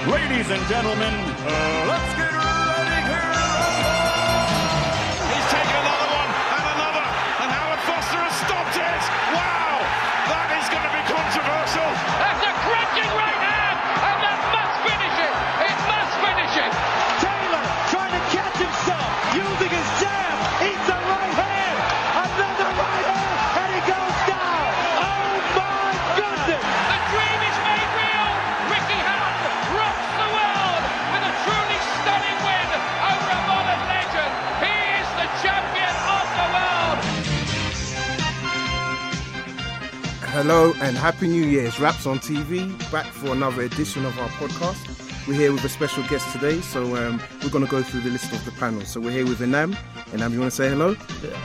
Ladies and gentlemen, let's get ready here. He's taken another one and another, and Howard Foster has stopped it. Wow, that is going to be controversial. That's a crunching right hand, and that must finish it. It must finish it. Taylor trying to catch himself, using his jab, eats a right hand, another right hand, and he goes down. Oh my goodness! The dream is made real. Ricky Hatton rocks the world with a truly stunning win over a modern legend. He is the champion of the world. Hello and Happy New Year. It's Raps on TV, back for another edition of our podcast. We're here with a special guest today, so we're going to go through the list of the panel. So we're here with Inam. Inam, you want to say hello?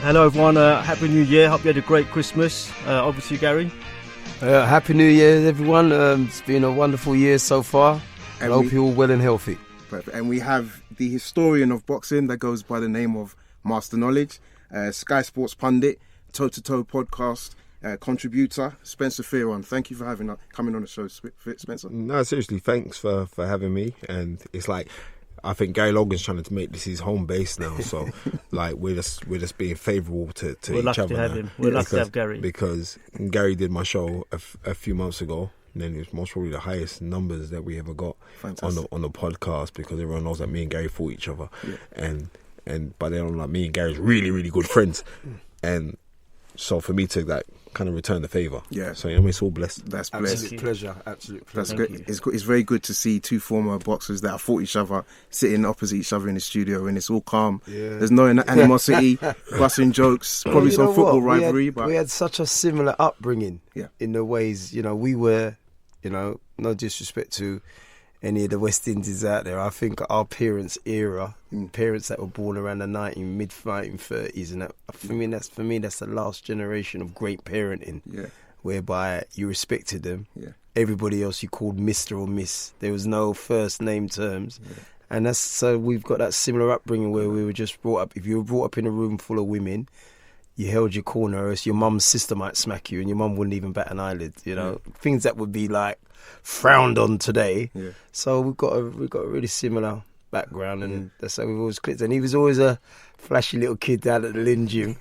Hello everyone, Happy New Year, hope you had a great Christmas. Obviously Gary. Happy New Year everyone, it's been a wonderful year so far. I hope you're all well and healthy. Perfect. And we have the historian of boxing that goes by the name of Master Knowledge, Sky Sports pundit, Toe to Toe podcast contributor, Spencer Fearon. Thank you for coming on the show, Spencer. No, seriously, thanks for having me. And it's like, I think Gary Logan's trying to make this his home base now. So, like, we're just being favourable to We're each lucky other. to have him. We're lucky to have Gary. Because Gary did my show a few months ago. And then it was most probably the highest numbers that we ever got on the podcast, because everyone knows that me and Gary fought each other. Yeah. And by then, like, me and Gary's really, really good friends. And so for me to like kind of return the favour. Yeah. So it's all blessed. That's blessed. Absolute pleasure. That's great. It's very good to see two former boxers that have fought each other sitting opposite each other in the studio, and it's all calm. Yeah. There's no animosity, busting jokes, probably some football rivalry. But we had such a similar upbringing. Yeah. In the ways, we were, no disrespect to any of the West Indies out there. I think our parents' era, parents that were born around the mid-1930s, and that, for me that's the last generation of great parenting. Yeah. Whereby you respected them. Yeah. Everybody else you called Mr. or Miss. There was no first name terms. Yeah. And so we've got that similar upbringing where we were just brought up. If you were brought up in a room full of women, you held your corner, or else your mum's sister might smack you, and your mum wouldn't even bat an eyelid. Things that would be like frowned on today. Yeah. So we've got a really similar background, and that's how we've always clicked. And he was always a flashy little kid down at the Lynn gym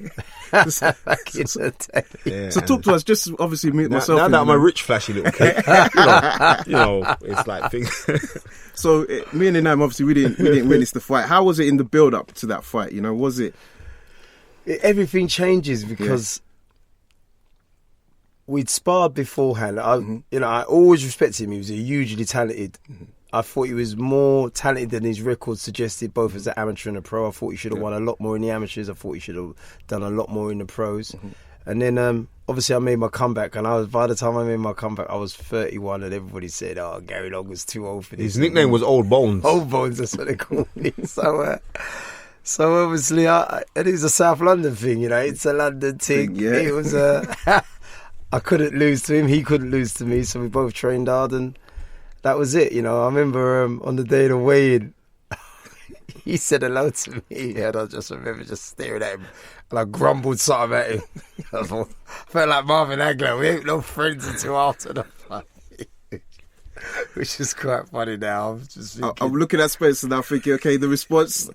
back in the day. Yeah. So talk to us. Just obviously me myself. Now that I'm a rich flashy little kid, it's like things. So me and Inam, obviously we didn't witness the fight. How was it in the build up to that fight? Was it? Everything changes because we'd sparred beforehand. I always respected him. He was hugely talented. Mm-hmm. I thought he was more talented than his record suggested, both as an amateur and a pro. I thought he should have won a lot more in the amateurs. I thought he should have done a lot more in the pros. Mm-hmm. And then obviously I made my comeback, and by the time I made my comeback, I was 31, and everybody said, "Oh, Gary Logan's too old for this." His nickname was Old Bones. Old Bones, that's what they called me. So obviously, and it was a South London thing, it's a London thing. Yeah. It was I couldn't lose to him, he couldn't lose to me, so we both trained hard, and that was it. I remember on the day of the weigh-in, he said hello to me, and I just remember just staring at him, and I grumbled something at him. I felt like Marvin Hagler. We ain't no friends until after the fight. Which is quite funny now. I'm looking at Spencer now thinking, okay, the response.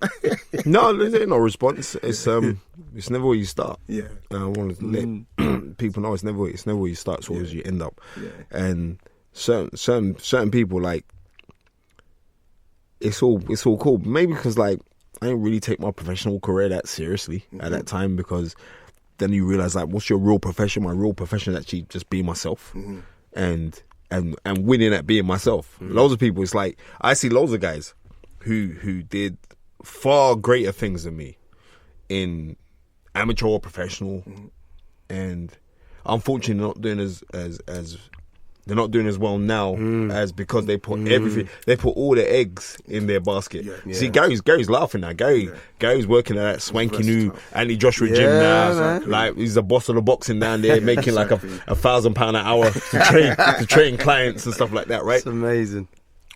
No, there's no response. It's never where you start. Yeah. I want to let people know it's never where you start, it's always you end up. Yeah. And certain people, like, it's all cool. Maybe because like I didn't really take my professional career that seriously at that time, because then you realise, like, what's your real profession? My real profession is actually just being myself. Mm-hmm. And winning at being myself. Loads of people, it's like I see loads of guys who did far greater things than me in amateur or professional, and unfortunately not doing as they're not doing as well now as because they put everything, they put all their eggs in their basket. Yeah. See, Gary's laughing now. Gary's working at that swanky new Andy Joshua gym now. Man. Like, he's the boss of the boxing down there, making like £1,000 an hour to train clients and stuff like that, right? It's amazing.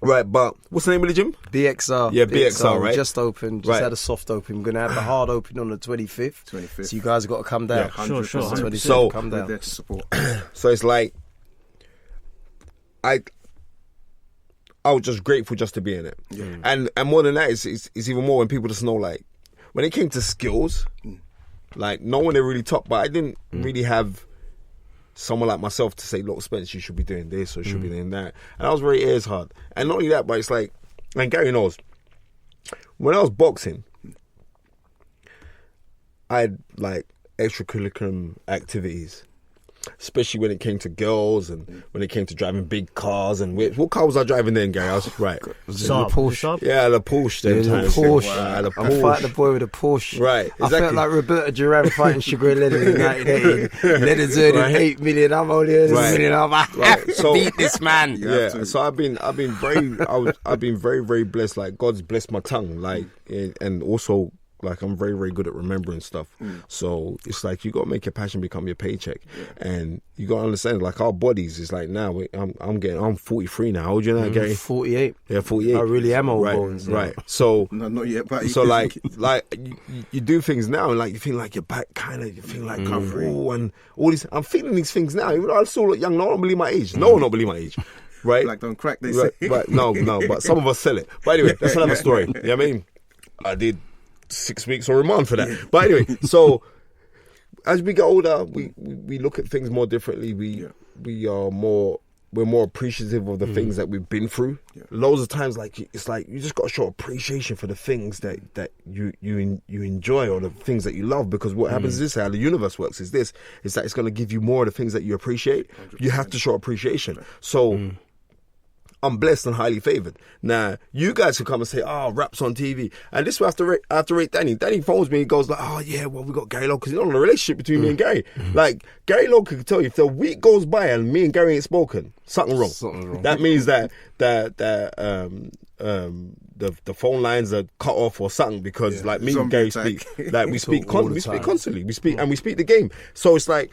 Right, but what's the name of the gym? BXR. Yeah, BXR, right? Just opened, had a soft open. We're going to have the hard open on the 25th. So you guys have got to come down. Yeah, sure. 25th, so, come down. Support. So it's like, I was just grateful just to be in it. Yeah. And more than that, it's even more when people just know, like, when it came to skills, like, no one ever really top, but I didn't really have someone like myself to say, look, Spence, you should be doing this or you should be doing that. And I was very ears hard. And not only that, but it's like, and Gary knows, when I was boxing, I had like extracurricular activities, especially when it came to girls and when it came to driving big cars. And what car was I driving then, Gary? I was right. Was it a Porsche? Yeah, the Porsche. Them times. Porsche. Wow, the I'm Porsche. fighting the boy with a Porsche. Right, exactly. I felt like Roberto Duran fighting Sugar Leonard in 1980. Leonard's earning 8 million. I'm only earning $1 million. I So, beat this man. Yeah. So I've been very, very blessed. Like, God's blessed my tongue. Like, and also, like, I'm very, very good at remembering stuff. So it's like you got to make your passion become your paycheck, and you got to understand, like, our bodies is like now. I'm 43 now. How old are you now, Gary? 48. Yeah, 48. I really am old right, bones. Right. So No, not yet, but so like you do things now, and like you feel like your back kind of, you feel like oh, and all these. I'm feeling these things now. Even though I still look young, no one believe my age. No one don't believe my age. Right. Like, don't crack. They Right. say. But no. But some of us sell it. But anyway, that's another story. You know what I mean? I did 6 weeks on remand for that. But anyway, so as we get older, we look at things more differently. We're more appreciative of the things that we've been through. Loads of times, like, it's like you just got to show appreciation for the things that you enjoy, or the things that you love, because what happens is this, how the universe works is that it's going to give you more of the things that you appreciate. 100%. You have to show appreciation. So I'm blessed and highly favoured. Now, you guys can come and say, oh, rap's on TV. And this is where I have to rate Danny. Danny phones me and goes like, oh, yeah, well, we got Gary Logan. Because you know, the relationship between me and Gary. Like, Gary Logan can tell you, if the week goes by and me and Gary ain't spoken, something wrong. That means that the phone lines are cut off or something, because like me and Gary speak. Like, we speak constantly. We speak the game. So it's like,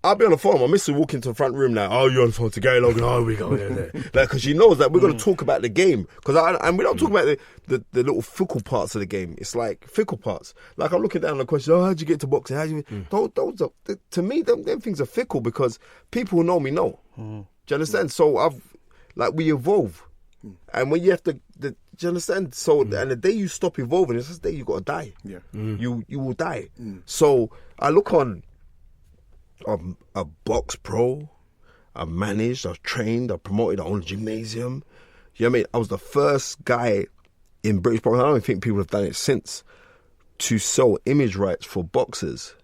I'll be on the phone. My missus walk into the front room now. Oh, you're on the phone to Gary Logan. Oh, we go. Like, because she knows that we're going to talk about the game. And we don't talk about the little fickle parts of the game. It's like fickle parts. Like, I'm looking down the question. Oh, how'd you get to boxing? To me, them things are fickle, because people who know me know. Do you understand? So we evolve. And when you have to, do you understand? So, and the day you stop evolving, it's the day you got to die. Yeah. You will die. So I look on a box pro, I managed, I trained, I promoted, I owned a gymnasium. You know what I mean? I was the first guy in British boxing, I don't think people have done it since, to sell image rights for boxers,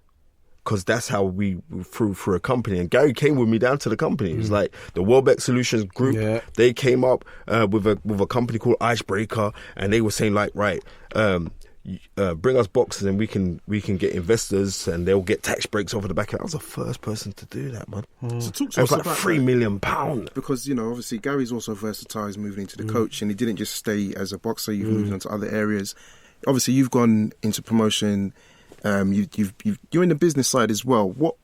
because that's how we through a company. And Gary came with me down to the company. It was like the Welbeck Solutions Group. Yeah. They came up with a company called Icebreaker, and they were saying like, right, bring us boxes and we can get investors and they'll get tax breaks over the back. I was the first person to do that, man. So talk to us like about £3 million. Because, you know, obviously Gary's also versatile. He's moving into the coach, and he didn't just stay as a boxer. You've moved on to other areas. Obviously, you've gone into promotion. You're in the business side as well. What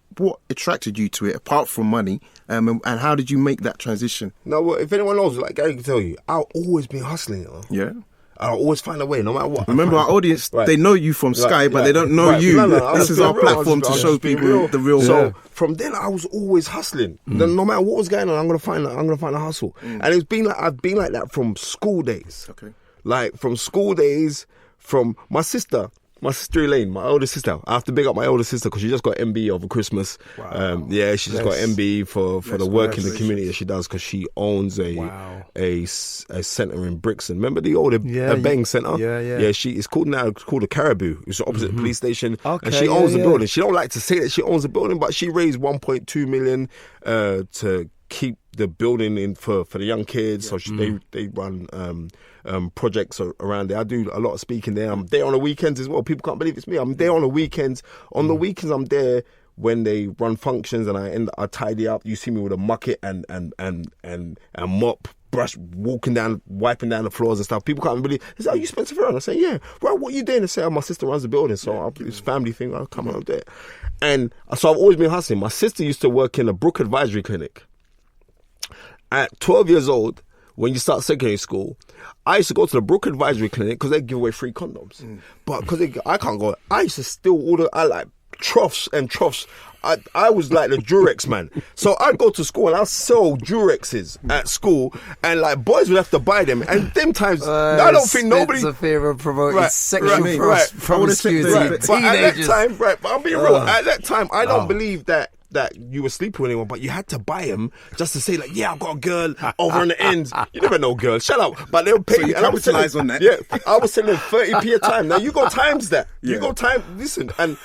attracted you to it apart from money? And how did you make that transition? No, well, if anyone knows, like Gary can tell you, I've always been hustling. You know? Yeah. I'll always find a way, no matter what. Remember, our audience, they know you from Sky, but they don't know you. No, this is our platform to show people the real. So from then, I was always hustling. Then no matter what was going on, I'm gonna find a hustle. And it's been like I've been like that from school days. Okay. Like from school days, from my sister Elaine, my older sister. I have to big up my older sister because she just got MB over Christmas. Wow. She just got MB for the work in the community that she does, because she owns a centre in Brixton. Remember the old Bang Centre? Yeah. It's called the Caribou. It's the opposite police station. Okay, and she owns the building. She don't like to say that she owns the building, but she raised 1.2 million to keep the building in for the young kids. So they run projects around there. I do a lot of speaking there. I'm there on the weekends as well. People can't believe it's me. I'm there on the weekends. On the weekends, I'm there when they run functions, and I tidy up. You see me with a bucket and mop, brush, wiping down the floors and stuff. People can't believe. They say, "Oh, you Spencer Fearon?" I say, "Yeah." Right, what are you doing? They say, "Oh, my sister runs the building, so it's a family thing. I'll come out there." And so I've always been hustling. My sister used to work in a Brook Advisory Clinic. At 12 years old, when you start secondary school, I used to go to the Brook Advisory Clinic because they give away free condoms. But because I can't go, I used to steal troughs and troughs. I was like the Durex man. So I'd go to school and I'd sell Durexes at school, and like boys would have to buy them. And them times, I don't think nobody. Spencer Fearon promoted sexual promiscuity But at teenagers. that time, but I'm being real. At that time, I don't believe that you were sleeping with anyone, but you had to buy them just to say, like, yeah, I've got a girl over on the ends. You never know, girl. Shut up. But they'll pay So you me. And I was selling, capitalise on that. Yeah, I was selling 30p a time. Now you go times that. You go time. Listen, and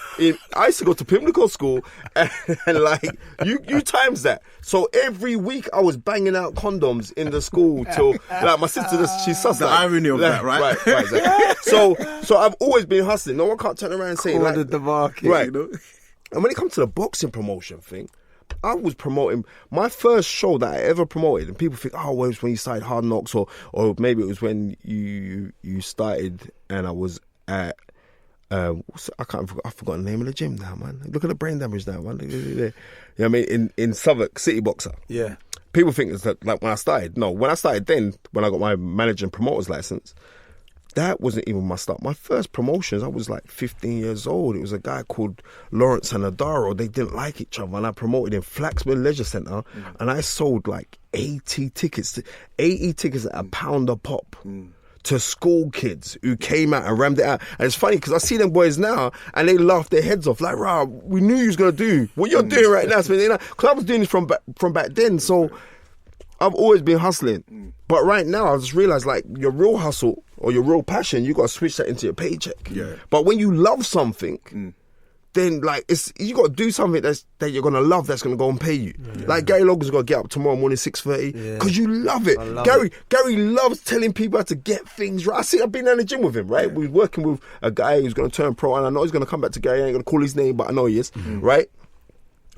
I used to go to Pimlico school, and like you times that. So every week I was banging out condoms in the school till like my sister she's sus. The irony of that, right? Right. Exactly. So I've always been hustling. No one can't turn around and say like Cornered the market, right. you know? And when it comes to the boxing promotion thing, I was promoting my first show that I ever promoted, and people think, oh, well, it was when you started Hard Knocks, or maybe it was when you started, and I was at I forgot the name of the gym now, man. Look at the brain damage now, man. You know what I mean? In Southwark, City Boxer. Yeah. People think it's like when I started. No, when I started then, when I got my manager and promoter's license, that wasn't even my start. My first promotions, I was like 15 years old. It was a guy called Lawrence and Adaro. They didn't like each other, and I promoted in Flaxman Leisure Centre, and I sold like 80 tickets at £1 a pop to school kids who came out and rammed it out. And it's funny because I see them boys now, and they laugh their heads off like, "Rah, we knew you was gonna do what you're doing right now." Because I was doing this from back then, so I've always been hustling. But right now, I just realised, like, your real hustle or your real passion, you got to switch that into your paycheck. Yeah. But when you love something, then, like, you got to do something that you're going to love, that's going to go and pay you. Yeah. Like, Gary Logan's got to get up tomorrow morning 6:30 because you love it. Gary loves telling people how to get things right. I've been in the gym with him, right? Yeah. We're working with a guy who's going to turn pro, and I know he's going to come back to Gary. I ain't going to call his name, but I know he is, right?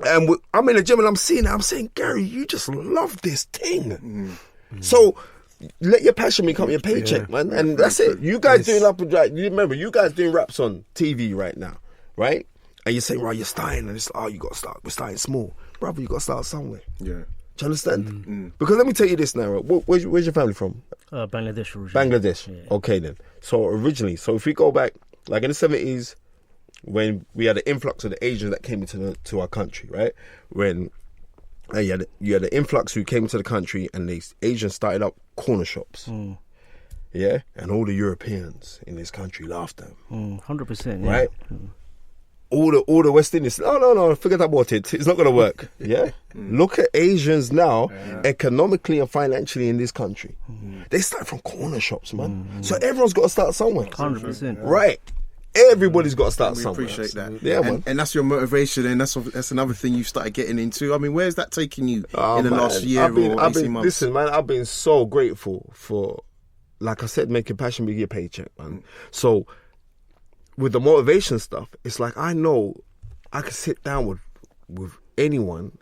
And I'm in the gym and I'm seeing it. I'm saying, Gary, you just love this thing. So let your passion become your paycheck, man. And that's it. You guys doing up and right. You remember, you guys doing raps on TV right now, right? And you're saying, right, you're starting, and it's like, oh, you got to start. We're starting small, brother. You got to start somewhere. Yeah. Do you understand? Because let me tell you this now. Right? Where's your family from? Bangladesh originally. Bangladesh. Yeah. Okay then. So originally, if we go back, like in the 70s. When we had the influx of the Asians that came into our country, right? When you had the influx who came into the country, and these Asians started up corner shops, yeah, and all the Europeans in this country laughed at them, 100%, right? All the West Indians, no, forget about it. It's not going to work. Yeah, look at Asians now, economically and financially in this country. They start from corner shops, man. So everyone's got to start somewhere. 100%, right? Everybody's got to start somewhere. We appreciate that. Yeah, man. And that's your motivation, and that's another thing you started getting into. I mean, where's that taking you in the last year or 18 months? Listen, man, I've been so grateful for, like I said, making passion be your paycheck, man. So with the motivation stuff, it's like I know I can sit down with anyone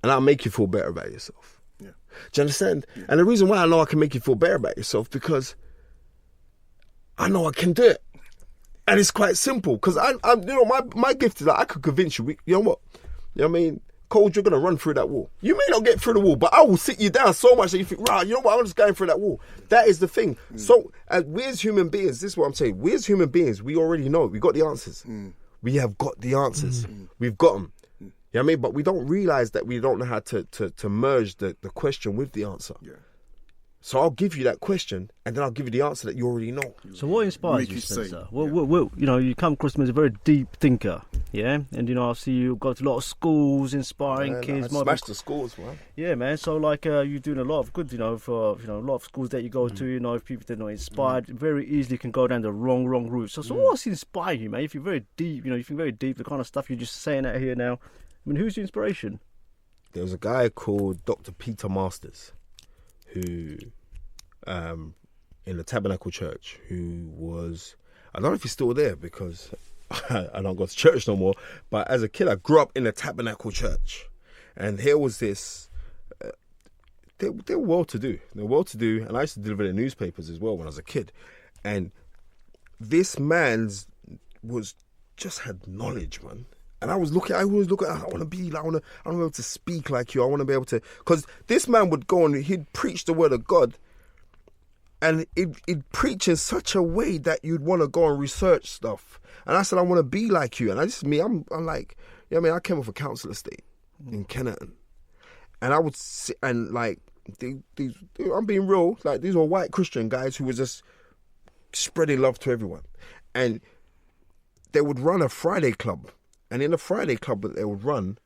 and I'll make you feel better about yourself. Yeah. Do you understand? Yeah. And the reason why I know I can make you feel better about yourself, because I know I can do it. And it's quite simple, because my gift is that I could convince you. You know what? You know what I mean? Cold, you're gonna run through that wall. You may not get through the wall, but I will sit you down so much that you think, right, you know what? I'm just going through that wall. That is the thing. So, we as human beings, this is what I'm saying. We as human beings, we already know. We got the answers. We have got the answers. We've got them. You know what I mean? But we don't realise that we don't know how to merge the question with the answer. Yeah. So I'll give you that question, and then I'll give you the answer that you already know. So what inspires you, Spencer? Well, you know, you come across me as a very deep thinker, yeah? And, you know, I see you go to a lot of schools, inspiring kids. I smash the schools, man. Yeah, man. So, like, you're doing a lot of good, you know, for, you know, a lot of schools that you go to, you know, if people that are not inspired, very easily can go down the wrong route. So what's inspiring you, man? If you're very deep, you know, you think very deep, the kind of stuff you're just saying out here now, I mean, who's your inspiration? There was a guy called Dr. Peter Masters, who, in the Tabernacle Church, who was, I don't know if he's still there because I don't go to church no more, but as a kid I grew up in the Tabernacle Church, and here was this, they were well-to-do, and I used to deliver the newspapers as well when I was a kid, and this man's was just had knowledge, man. And I always look at, I want to be like, I want to be able to speak like you. I want to be able to, because this man would go and he'd preach the word of God And it preached in such a way that you'd want to go and research stuff. And I said, I want to be like you. And this is me. I'm like, you know what I mean? I came off a council estate in Kennerton. And I would sit and like, these, I'm being real, like these were white Christian guys who were just spreading love to everyone. And they would run a Friday club. And in the Friday club that they would run,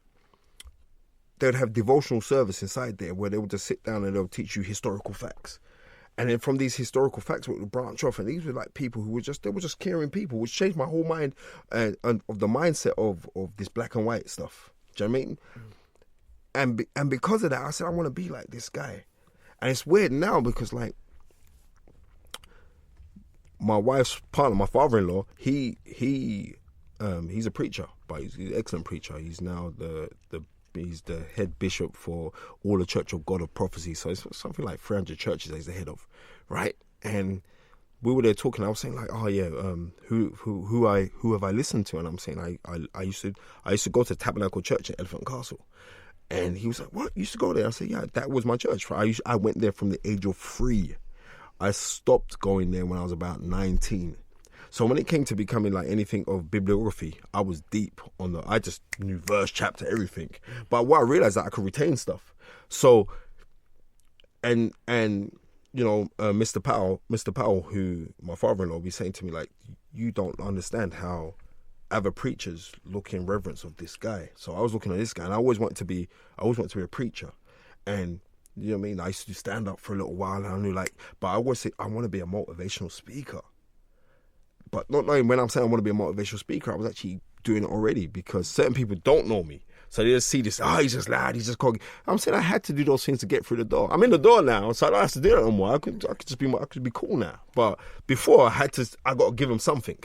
they would have devotional service inside there where they would just sit down and they'll teach you historical facts. And then from these historical facts, we would branch off. And these were like people who were just caring people, which changed my whole mind and of the mindset of this black and white stuff. Do you know what I mean? And because of that, I said, I want to be like this guy. And it's weird now because like my wife's partner, my father-in-law, he's a preacher, but he's an excellent preacher. He's now he's the head bishop for all the Church of God of Prophecy. So it's something like 300 churches that he's the head of, right? And we were there talking. I was saying like, oh yeah, who have I listened to? And I'm saying I used to go to Tabernacle Church at Elephant Castle. And he was like, what? You used to go there? I said, yeah, that was my church. I went there from the age of 3. I stopped going there when I was about 19. So when it came to becoming like anything of bibliography, I was deep on I just knew verse, chapter, everything. But what I realized that I could retain stuff. So, and you know, Mr. Powell, who my father-in-law, be saying to me like, you don't understand how other preachers look in reverence of this guy. So I was looking at this guy, and I always wanted to be a preacher. And you know what I mean? I used to stand up for a little while, and I knew like, but I always say I want to be a motivational speaker. But not knowing when I'm saying I want to be a motivational speaker, I was actually doing it already because certain people don't know me. So they just see this, he's just loud, he's just cocky. I'm saying I had to do those things to get through the door. I'm in the door now, so I don't have to do that no more. I could be cool now. But before I got to give them something.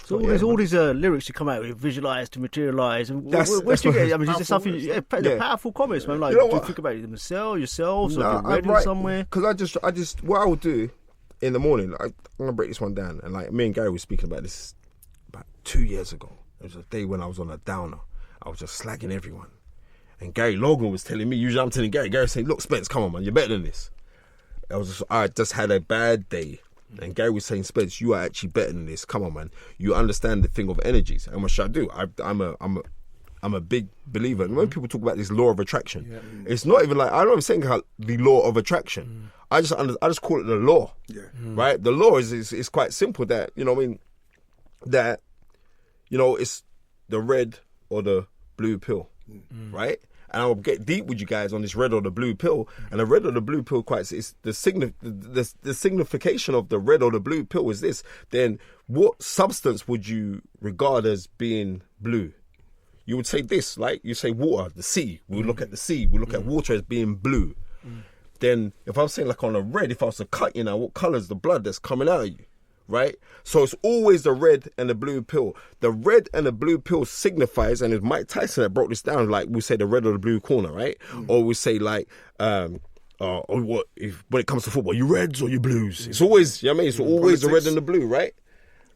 So there's all these lyrics you come out with, visualise to materialise. And where do you get it? I mean, is this something? They're powerful comments, man. Like, do you think about it yourselves, or have you read it somewhere? Because I just, what I will do in the morning, I'm gonna break this one down. And like me and Gary were speaking about this about 2 years ago. It was a day when I was on a downer. I was just slagging everyone, and Gary Logan was telling me. Usually, I'm telling Gary saying, "Look, Spence, come on, man, you're better than this." I just had a bad day. And Gary was saying, Spence, you are actually better than this. Come on, man. You understand the thing of energies. And what should I do? I'm a big believer. And when people talk about this law of attraction, it's not even like, I'm not even saying the law of attraction. I just call it the law. Yeah. Right? The law is quite simple that, you know what I mean, that, you know, it's the red or the blue pill. Right? And I'll get deep with you guys on this red or the blue pill. And the red or the blue pill, it's the signification of the red or the blue pill is this. Then what substance would you regard as being blue? You would say this, like you say water, the sea. We look at the sea. We look at water as being blue. Then if I was saying like on a red, if I was to cut you now, what colour is the blood that's coming out of you? Right? So it's always the red and the blue pill. The red and the blue pill signifies, and it's Mike Tyson that broke this down, like we say the red or the blue corner, right? Or we say like, when it comes to football, you reds or you blues? It's always, you know what I mean? It's always the red and the blue, right?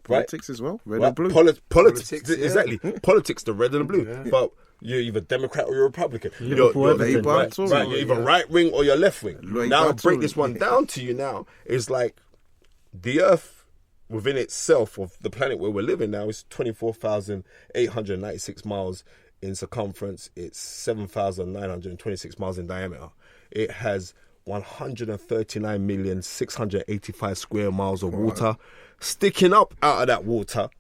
Politics as well, red and blue. Politics, exactly. Politics, the red and the blue. Yeah. But you're either Democrat or you're Republican. You're either right wing or you're left wing. Now I'll break this one down to you now. It's like the earth within itself of the planet where we're living now is 24,896 miles in circumference. It's 7,926 miles in diameter. It has 139,685 square miles of water. Sticking up out of that water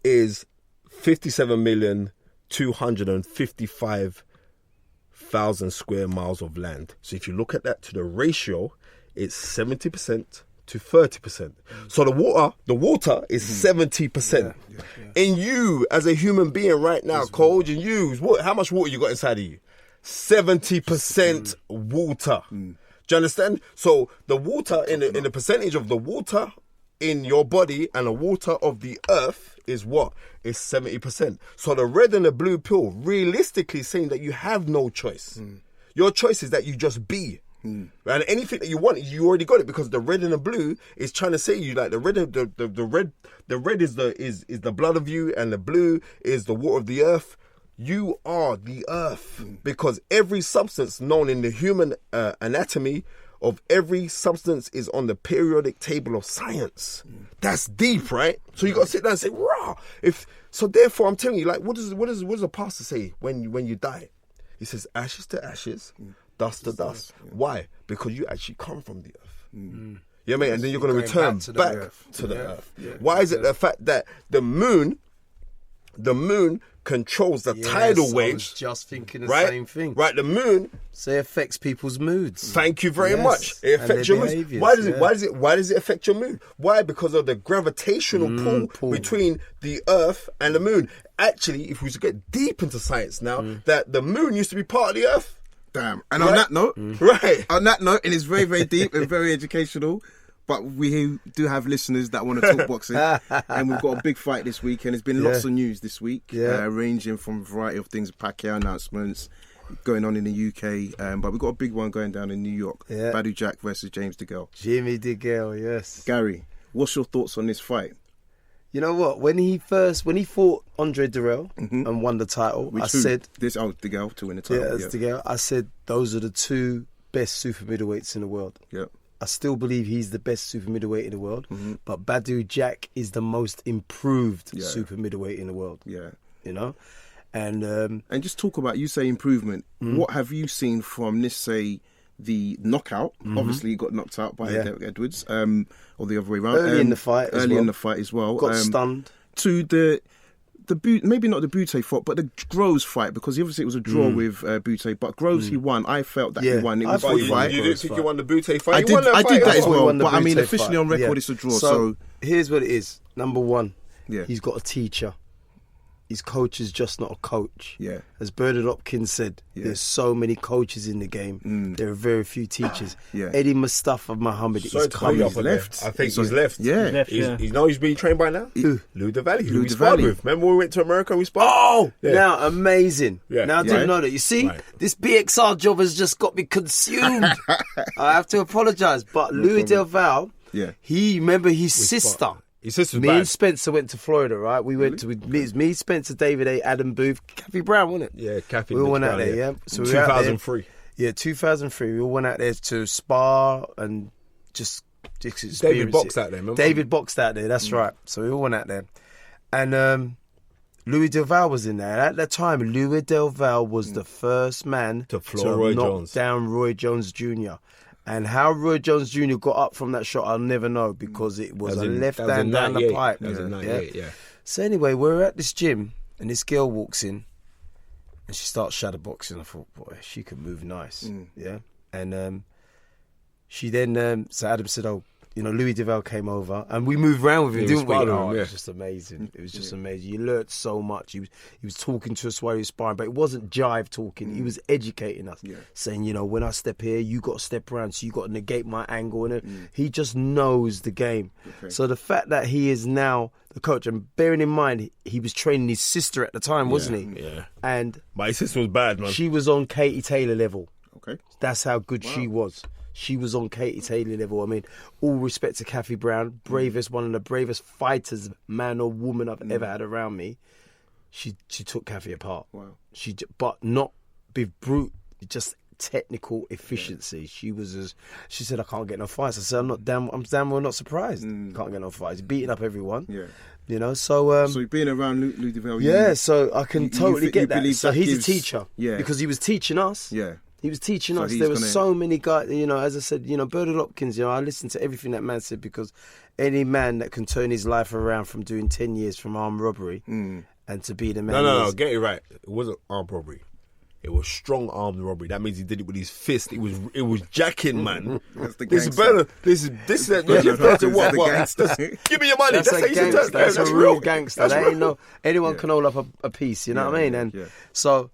is 57,255,000 square miles of land. So if you look at that to the ratio, it's 70% to 30%. So the water is 70%. In you as a human being right now, Cole, how much water you got inside of you? 70% water. Do you understand? So the water in the percentage of the water in your body and the water of the earth is what? Is 70%. So the red and the blue pill realistically saying that you have no choice. Your choice is that you just be. And anything that you want, you already got it, because the red and the blue is trying to say you like the red is the blood of you, and the blue is the water of the earth. You are the earth, because every substance known in the human anatomy of every substance is on the periodic table of science. That's deep, right? So you got to sit down and say, rah. So therefore, I'm telling you, like, what does a pastor say when you die? He says, ashes to ashes, dust to dust. Why? Because you actually come from the earth. You know what I mean? And then you're going to return back to the earth. Yeah. Why is it the fact that the moon controls the tidal waves? I was just thinking the right? same thing. Right, the moon. So it affects people's moods. Thank you very much. It affects your mood. Why does it affect your mood? Why? Because of the gravitational pull between the earth and the moon. Actually, if we was to get deep into science now, that the moon used to be part of the earth. Damn. And on that note, on that note, and it's very, very deep and very educational, but we do have listeners that want to talk boxing, and we've got a big fight this week, and there's been lots of news this week, ranging from a variety of things, Pacquiao announcements going on in the UK, but we've got a big one going down in New York, Badou Jack versus James DeGale. Jimmy DeGale, yes. Gary, what's your thoughts on this fight? You know what? When he fought Andre Dirrell and won the title, DeGale to win the title. Yeah, that's DeGale. I said those are the two best super middleweights in the world. Yeah. I still believe he's the best super middleweight in the world, but Badou Jack is the most improved super middleweight in the world. Yeah, you know, and just talk about, you say improvement. What have you seen from this? Say the knockout. Obviously, he got knocked out by Edwards, or the other way around. Early in the fight as well. Got stunned. To maybe not the Butte fight, but the Groves fight, because obviously it was a draw with Butte, but Groves he won. I felt that he won. It was a good fight. You didn't think he won the Butte fight? I did that as well, but I mean, Butte officially on record, it's a draw. So here's what it is. Number one, he's got a teacher. His coach is just not a coach. Yeah. As Bernard Hopkins said, there's so many coaches in the game. There are very few teachers. Eddie Mustafa Muhammad is coming. He's left. I think he's left. Yeah. He's being trained by now? Lou DeValley. Who we sparred with. Remember when we went to America, we sparred? Oh! Now, amazing. Yeah. Now, I didn't know that. You see, this BXR job has just got me consumed. I have to apologise. But Louis Del Valle, remember his sister. His sister's me and Spencer went to Florida, right? We went to me, Spencer, David A, Adam Booth, Kathy Brown, wasn't it? Yeah, Kathy. We all went out there, yeah. So 2003. Yeah, 2003. We all went out there to spar and just experience David boxed out there, remember? David boxed out there, that's right. So we all went out there. And Louis Del Valle was in there. At that time, Louis Del Valle was the first man to floor knock down Roy Jones Jr. And how Roy Jones Jr. got up from that shot, I'll never know, because it was a left hand down the pipe. That was a 98, yeah. So anyway, we're at this gym, and this girl walks in, and she starts shadowboxing. I thought, boy, she could move nice, yeah. And she then, so Adam said, oh, Louis DeVale came over, and we moved around with him, didn't we? It was just amazing. It was just amazing. You learnt so much. He was talking to us while he was sparring, but it wasn't jive talking. He was educating us, saying, when I step here, you got to step around, so you got to negate my angle. And he just knows the game. Okay. So the fact that he is now the coach, and bearing in mind, he was training his sister at the time, wasn't he? Yeah. And my sister was bad, man. She was on Katie Taylor level. Okay. That's how good she was. She was on Katie Taylor level. I mean, all respect to Kathy Brown, one of the bravest fighters, man or woman I've ever had around me. She took Kathy apart. Wow. But not be brute, just technical efficiency. She said, I can't get no fights. I said, I'm damn well not surprised. Can't get no fights. Beating up everyone. Yeah. So being around Lou DeVale. Yeah, so I can totally get that. So he's a teacher. Yeah. Because he was teaching us. Yeah. He was teaching us. There were so many guys, as I said, Bernard Hopkins, I listened to everything that man said, because any man that can turn his life around from doing 10 years from armed robbery and to be the man. No, get it right. It wasn't armed robbery. It was strong armed robbery. That means he did it with his fist. It was jacking, man. That's the this is better. This is what? Give me your money. That's a gangster. That's a real gangster. That ain't anyone can hold up a piece. You know what I mean? And so,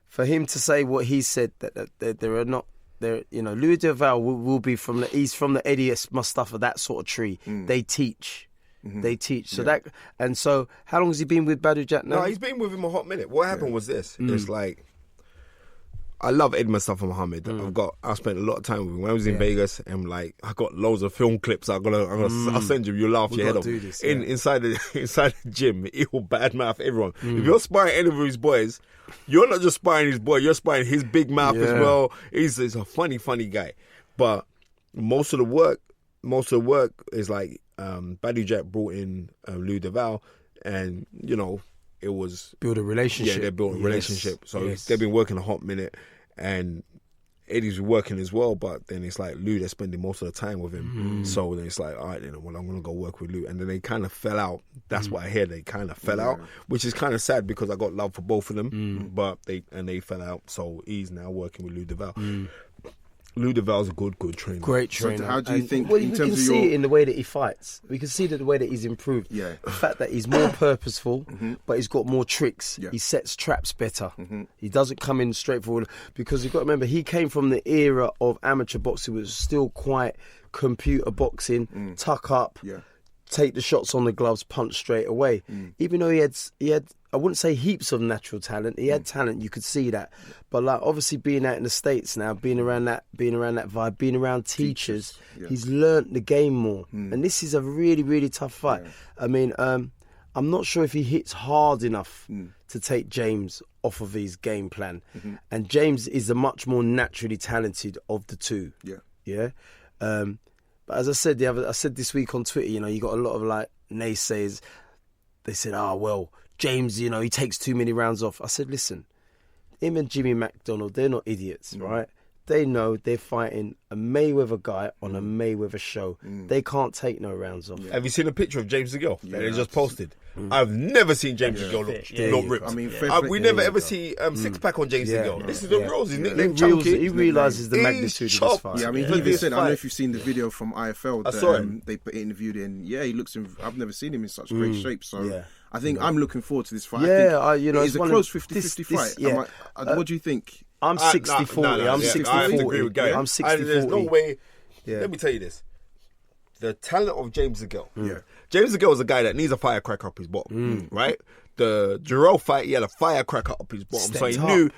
for him to say what he said, that there are not there, Louis DeVale will be from the Eddie Mustafa, that sort of tree. They teach. They teach. So how long has he been with Badou Jack now? No, he's been with him a hot minute. What happened was this. It's like, I love Eddie Mustafa Muhammad. I spent a lot of time with him when I was in Vegas, and I got loads of film clips. I'll send you. You'll laugh your head off. Inside the gym, he'll badmouth everyone. If you're sparring any of his boys, you're not just sparring his boy. You're sparring his big mouth as well. He's a funny guy. But most of the work is like Badou Jack brought in Lou DeVal, and you know it was Build a relationship. Yeah, they built a relationship. So Yes. they've been working a hot minute, and Eddie's working as well. But then it's like Lou, they're spending most of the time with him. So then it's like, all right, then well, I'm gonna go work with Lou, and then they kind of fell out. That's what I hear. They kind of fell out, which is kind of sad because I got love for both of them, but they fell out. So he's now working with Lou DeVal. Lou DeVal's a good trainer. Great So trainer. how do you think, Well, in we terms can of see your... it in the way that he fights. We can see that the way that he's improved. Yeah. The fact that he's more purposeful, but he's got more tricks. Yeah. He sets traps better. He doesn't come in straightforward. Because you've got to remember, he came from the era of amateur boxing, which was still quite computer boxing, tuck up, Yeah. take the shots on the gloves, punch straight away. Even though he had I wouldn't say heaps of natural talent. He had talent, you could see that. But like obviously being out in the States now, being around that vibe, being around teachers, he's learnt the game more. And this is a really, really tough fight. I mean, I'm not sure if he hits hard enough to take James off of his game plan. And James is the much more naturally talented of the two. Yeah. But as I said I said this week on Twitter, you know, you got a lot of like naysayers. They said, well, James, you know, he takes too many rounds off. I said, listen, him and Jimmy McDonald, they're not idiots, right? They know they're fighting a Mayweather guy on a Mayweather show. They can't take no rounds off. Have you seen a picture of James DeGale that they just posted? I've never seen James DeGale look ripped. I mean, we never ever see six-pack on James DeGale. This is the reals. His nickname He realises the magnitude of this fight. Yeah, I mean, he even said, I don't know if you've seen the video from IFL that I saw him. They interviewed in. Yeah, he looks I've never seen him in such great shape. So I think I'm looking forward to this fight. Yeah, you know, it's a close 50-50 fight. Yeah. What do you think? I'm 60-40. I'm 60-40. I have to agree with Gary. I'm 60-40. There's no way. Yeah. Let me tell you this. The talent of James DeGale. James DeGale is a guy that needs a firecracker up his bottom, right? The Jarrell fight, he had a firecracker up his bottom,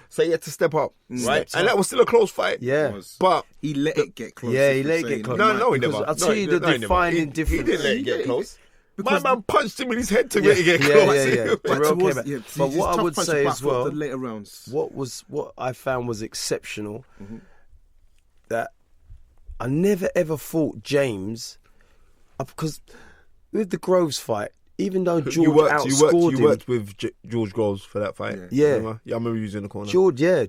so he had to step up, right? And that was still a close fight. Yeah. But he let it get close. Yeah, he let it get close. No, he Because never. I'll tell you the defining difference. He didn't let it get close. Because My man punched him in his head to make it get close. But what I would say as well, the later rounds. what I found was exceptional, that I never ever thought James, because with the Groves fight, even though George outscored him, you worked with George Groves for that fight. Yeah. Remember? I remember you was in the corner.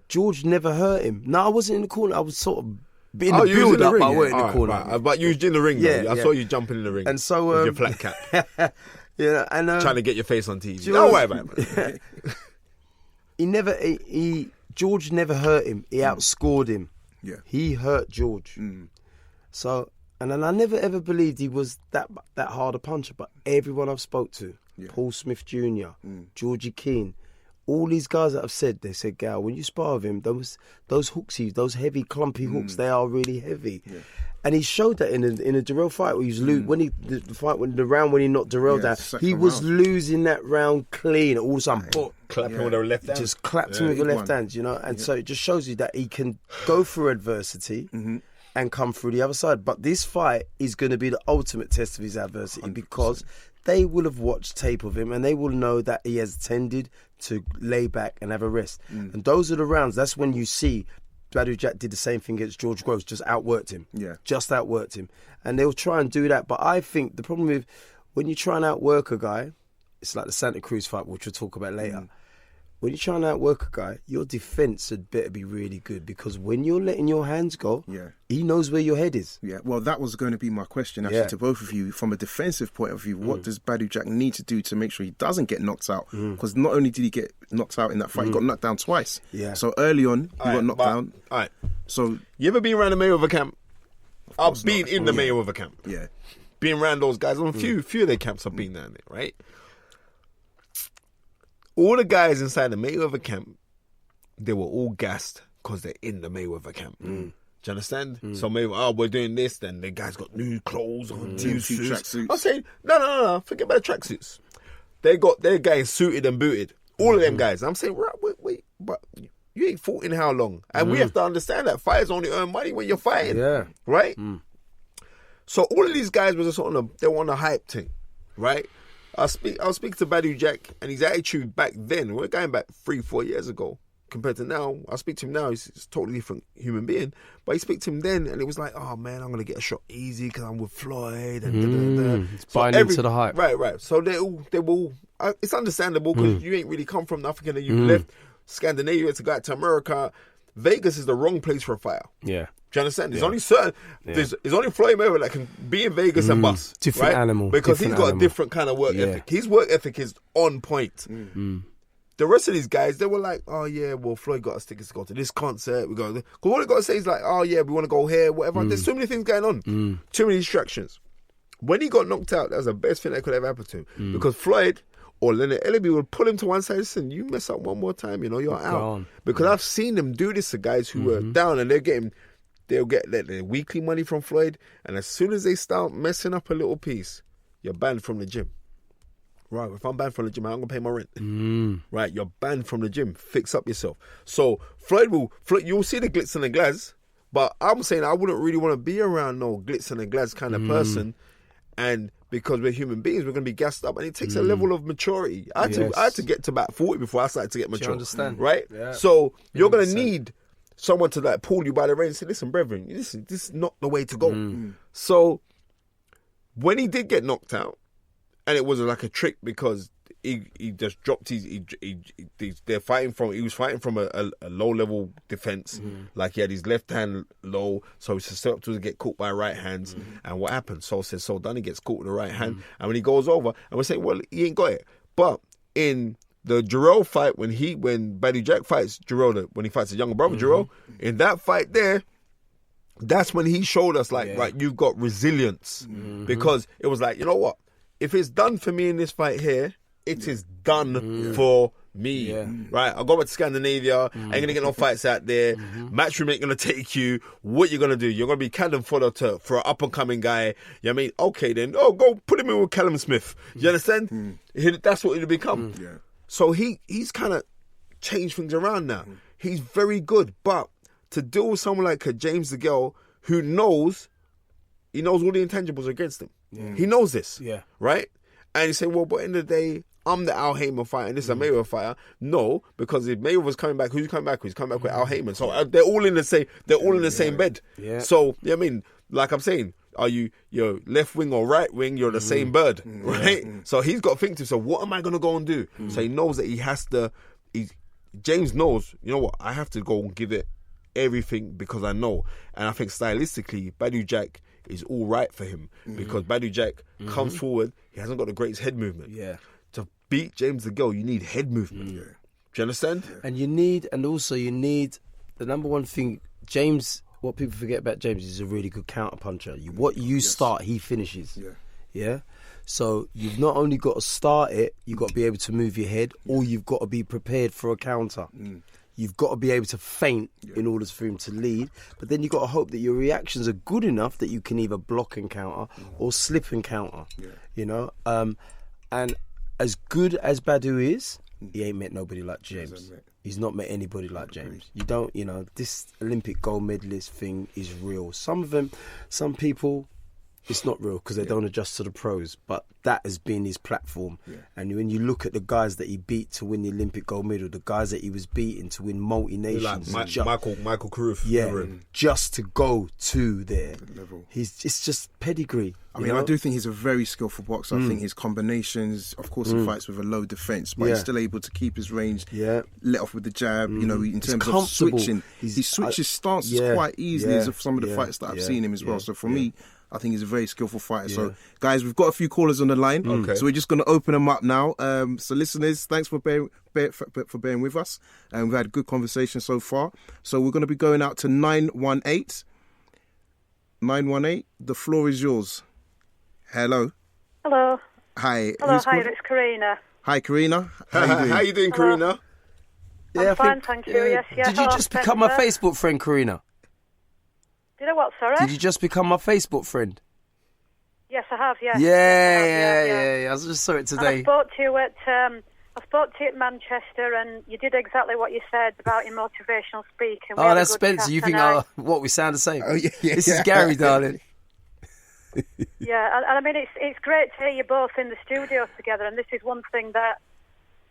George never hurt him. No, I wasn't in the corner. I was sort of in Oh, the you was in build the up. ring, I went yeah. in the corner. Right. But you was in the ring, Yeah, though. I yeah. saw you jumping in the ring. And so with your flat cap, yeah, and trying to get your face on TV. George- Don't worry about it. George never hurt him. He outscored him. Yeah. He hurt George. So, and then I never ever believed he was that hard a puncher. But everyone I've spoke to, Paul Smith Jr., Georgie Keane, all these guys that I've said, they said, Gal, when you spar with him, those hooks, those heavy, clumpy hooks, they are really heavy. Yeah. And he showed that in a Darrell fight where he was when the round when he knocked Darrell down, he was losing that round clean. All of a sudden, Clapping with the left hand. just clapped him with the left hand, you know. And so it just shows you that he can go through adversity and come through the other side. But this fight is going to be the ultimate test of his adversity 100%. Because they will have watched tape of him and they will know that he has tended to lay back and have a rest. And those are the rounds. That's when you see Badou Jack did the same thing against George Groves, just outworked him. Yeah. Just outworked him. And they'll try and do that. But I think the problem with when you try and outwork a guy, it's like the Santa Cruz fight, which we'll talk about later. When you try and outwork a guy, your defence had better be really good, because when you're letting your hands go, he knows where your head is. Yeah, well, that was going to be my question actually to both of you. From a defensive point of view, what does Badou Jack need to do to make sure he doesn't get knocked out? Because not only did he get knocked out in that fight, he got knocked down twice. Yeah. So early on, he got knocked down. All right. So you ever been around the Mayweather camp? I've been in the Mayweather camp. Yeah. Being around those guys, a few of their camps I've been down there, right? All the guys inside the Mayweather camp, they were all gassed because they're in the Mayweather camp. Do you understand? So Mayweather, we're doing this, then the guys got new clothes on, new tracksuits. I say, no, forget about the tracksuits. They got their guys suited and booted. All of them guys. I'm saying, right, wait, but you ain't fought in how long? And we have to understand that fighters only earn money when you're fighting. Yeah. Right? So all of these guys were just they were on a hype thing, right? I was speaking to Badou Jack, and his attitude back then, we're going back 3-4 years ago, compared to now. I speak to him now, he's a totally different human being. But I speak to him then, and it was like, oh man, I'm gonna get a shot easy because I'm with Floyd. And It's buying into the hype. Right. So they will. It's understandable because you ain't really come from nothing and you left Scandinavia to go out to America. Vegas is the wrong place for a fighter. Yeah. Do you understand? There's only certain. There's only Floyd Mayweather that can be in Vegas and bust. Different right? animal. Because different he's got animal. a different kind of work ethic. His work ethic is on point. The rest of these guys, they were like, oh yeah, well, Floyd got us tickets to go to this concert. We go, because all they got to say is like, oh yeah, we want to go here, whatever. There's so many things going on. Too many distractions. When he got knocked out, that was the best thing that could ever happen to him. Because Floyd or Leonard Ellaby would pull him to one side and listen, you mess up one more time, you're out. Because I've seen them do this to guys who were down and they'll get their weekly money from Floyd, and as soon as they start messing up a little piece, you're banned from the gym. Right, if I'm banned from the gym, I'm going to pay my rent. Right, you're banned from the gym. Fix up yourself. So Floyd, you'll see the glitz and the glaz, but I'm saying I wouldn't really want to be around no glitz and the glaz kind of person, and because we're human beings, we're going to be gassed up, and it takes a level of maturity. I had to get to about 40 before I started to get mature. Do you understand? Right? Yeah. So you're going to need someone to like pull you by the reins and say, listen, brethren, this is not the way to go. So when he did get knocked out, and it was like a trick because he just dropped he was fighting from a low level defense, like he had his left hand low, so he's set up to get caught by right hands. And what happened? Saul says, so Dunny gets caught with the right hand, and when he goes over, and we're saying, well, he ain't got it. But in the Jarrell fight, when Badou Jack fights Jarrell, when he fights his younger brother Jarrell, in that fight there, that's when he showed us like, right, you've got resilience, because it was like, you know what? If it's done for me in this fight here, it is done for me. Right? I'll go back to Scandinavia. I ain't going to get no fights out there. Matchroom ain't going to take you. What you going to do? You're going to be cannon fodder for an up-and-coming guy. You know what I mean? Okay, then. Oh, go put him in with Callum Smith. You understand? That's what it'll become. So he's kind of changed things around now. He's very good. But to deal with someone like a James DeGale who knows all the intangibles against him. He knows this, right? And you say, well, but in the day, I'm the Al Heyman fighter and this is a Mayweather fighter. No, because if Mayweather's coming back, who's coming back with? He's coming back with Al Heyman. So they're all in the same. They're all in the same bed. So I mean, like I'm saying, are you left wing or right wing? You're the same bird, right? So he's got to think to himself, what am I going to go and do? So he knows that he has to. James knows, you know what? I have to go and give it everything because I know. And I think stylistically, Badou Jack is all right for him because Badou Jack comes forward. He hasn't got the greatest head movement. To beat James DeGale, you need head movement. Do you understand? And you need the number one thing. James, what people forget about James is a really good counter puncher. What you start, he finishes. Yeah. So you've not only got to start it, you've got to be able to move your head, or you've got to be prepared for a counter. You've got to be able to feint in order for him to lead. But then you've got to hope that your reactions are good enough that you can either block and counter or slip and counter. And as good as Badou is, he ain't met nobody like James. He's not met anybody like James. You don't, this Olympic gold medalist thing is real. Some people, it's not real because they don't adjust to the pros, but that has been his platform. And when you look at the guys that he beat to win the Olympic gold medal, the guys that he was beating to win multi-nations. Like Michael Carruth. Just to go to there. It's just pedigree. I mean, I do think he's a very skillful boxer. I think his combinations, of course, he fights with a low defence, but he's still able to keep his range, let off with the jab, in terms of switching. He switches stances quite easily as of some of the fights that I've seen him as well. So for me, I think he's a very skillful fighter. So, guys, we've got a few callers on the line. So we're just going to open them up now. So, listeners, thanks for bearing with us. And we've had a good conversation so far. So we're going to be going out to 918. 918, the floor is yours. Hello. Hello. Hi. Hello, it's Karina. Hi, Karina. How you doing, Karina? I'm fine, thank you. Yes. Did you just become my Facebook friend, Karina? Did I what, sorry? Did you just become my Facebook friend? Yes, I have, yes. Yeah. I just saw it today. And I spoke to you at Manchester, and you did exactly what you said about your motivational speaking. Oh, that's Spencer. You think we sound the same? Oh, yeah. This is Gary, darling. Yeah, and I mean, it's great to hear you both in the studio together, and this is one thing that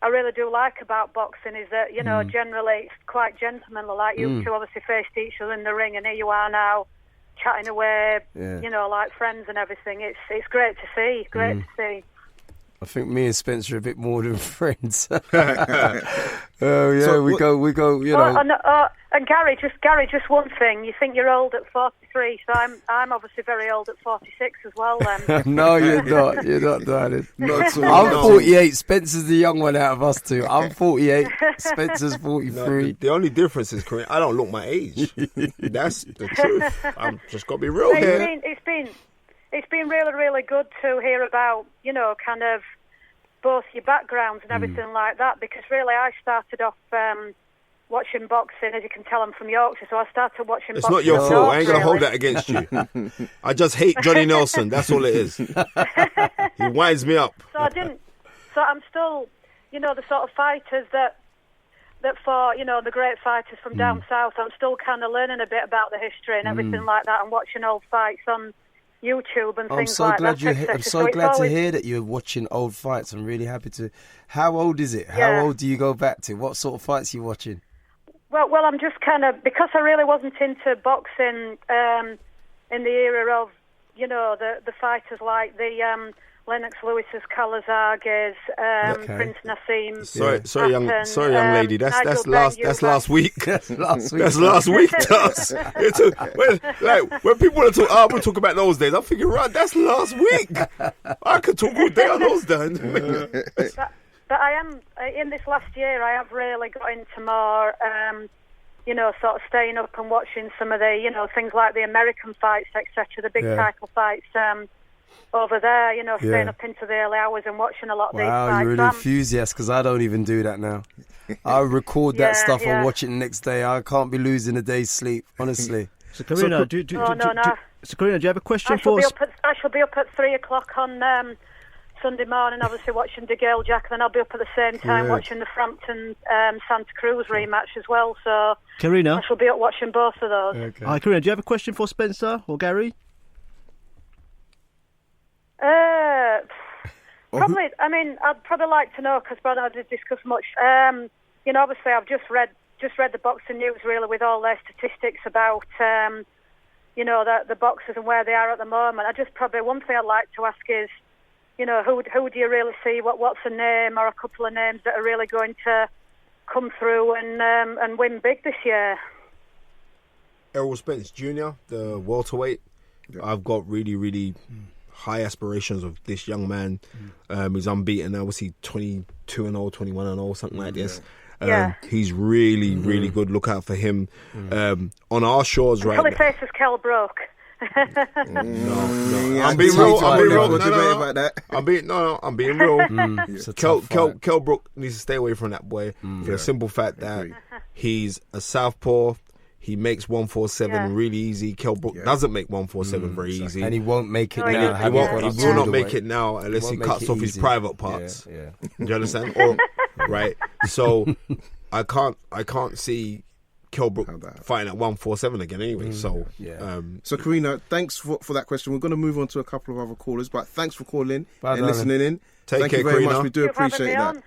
I really do like about boxing is that, you know, generally it's quite gentlemanly. Like you two obviously faced each other in the ring, and here you are now chatting away, you know, like friends and everything. It's great to see. Great to see. I think me and Spencer are a bit more than friends. Oh yeah, so we go. You know. And Gary, just one thing. You think you're old at 43, so I'm obviously very old at 46 as well. Then. No, you're not. You're not, darling. Not at all. I'm 48. Spencer's the young one out of us two. I'm 48. Spencer's 43. No, the only difference is, Corinne, I don't look my age. That's the truth. I'm just got to be real here. It's been really, really good to hear about, you know, kind of both your backgrounds and everything like that, because really I started off watching boxing. As you can tell, I'm from Yorkshire, so I started watching boxing. It's not your fault. I ain't going to hold that against you. I just hate Johnny Nelson. That's all it is. He winds me up. So I'm still, you know, the sort of fighters that for, you know, the great fighters from down south, I'm still kind of learning a bit about the history and everything like that, and watching old fights on YouTube and things like that. I'm so glad to hear that you're watching old fights. I'm really happy to. How old is it? How old do you go back to? What sort of fights are you watching? Well, I'm just kind of, because I really wasn't into boxing in the era of, you know, the fighters like the Lennox Lewis's, Calazargas, Prince Nassim. Sorry, young lady. That's last week. That's last week to us. When people want to talk, we'll talk about those days. I'm thinking, right, that's last week. I could talk all day on those days. But I am, in this last year, I have really got into more, you know, sort of staying up and watching some of the, you know, things like the American fights, etc., the big title fights over there, you know, staying up into the early hours and watching a lot of these fights. Wow, you're an enthusiast, because I don't even do that now. I record that stuff and watch it the next day. I can't be losing a day's sleep, honestly. So, Karina, do you have a question for us? I shall be up at 3 o'clock on Sunday morning, obviously watching DeGale Jack, and then I'll be up at the same time watching the Frampton Santa Cruz rematch as well. So, Karina, I shall be up watching both of those. Okay. Hi, Karina, do you have a question for Spencer or Gary? Probably. I mean, I'd probably like to know, because I didn't discuss much. You know, obviously, I've just read the boxing news really with all their statistics about you know, the boxers and where they are at the moment. I just probably one thing I'd like to ask is, you know, who do you really see? What's a name or a couple of names that are really going to come through and win big this year? Errol Spence Jr., the welterweight. I've got really, really high aspirations of this young man. He's unbeaten now. Was he 22-0, 21-0, something like this? He's really, really good. Look out for him. On our shores right now. Probably faces Kell Brook. No. I'm being real. I'm being real. Kell Brook needs to stay away from that boy for the simple fact that he's a southpaw. He makes 147 really easy. Kell Brook doesn't make 147 very easy, and he won't make it now. He will not make it now unless he cuts off his private parts. Do you understand? Right. So I can't see Kell Brook fighting at 147 again anyway. So Karina, thanks for that question. We're going to move on to a couple of other callers, but thanks for calling and listening in. Thank you very much. We do appreciate that.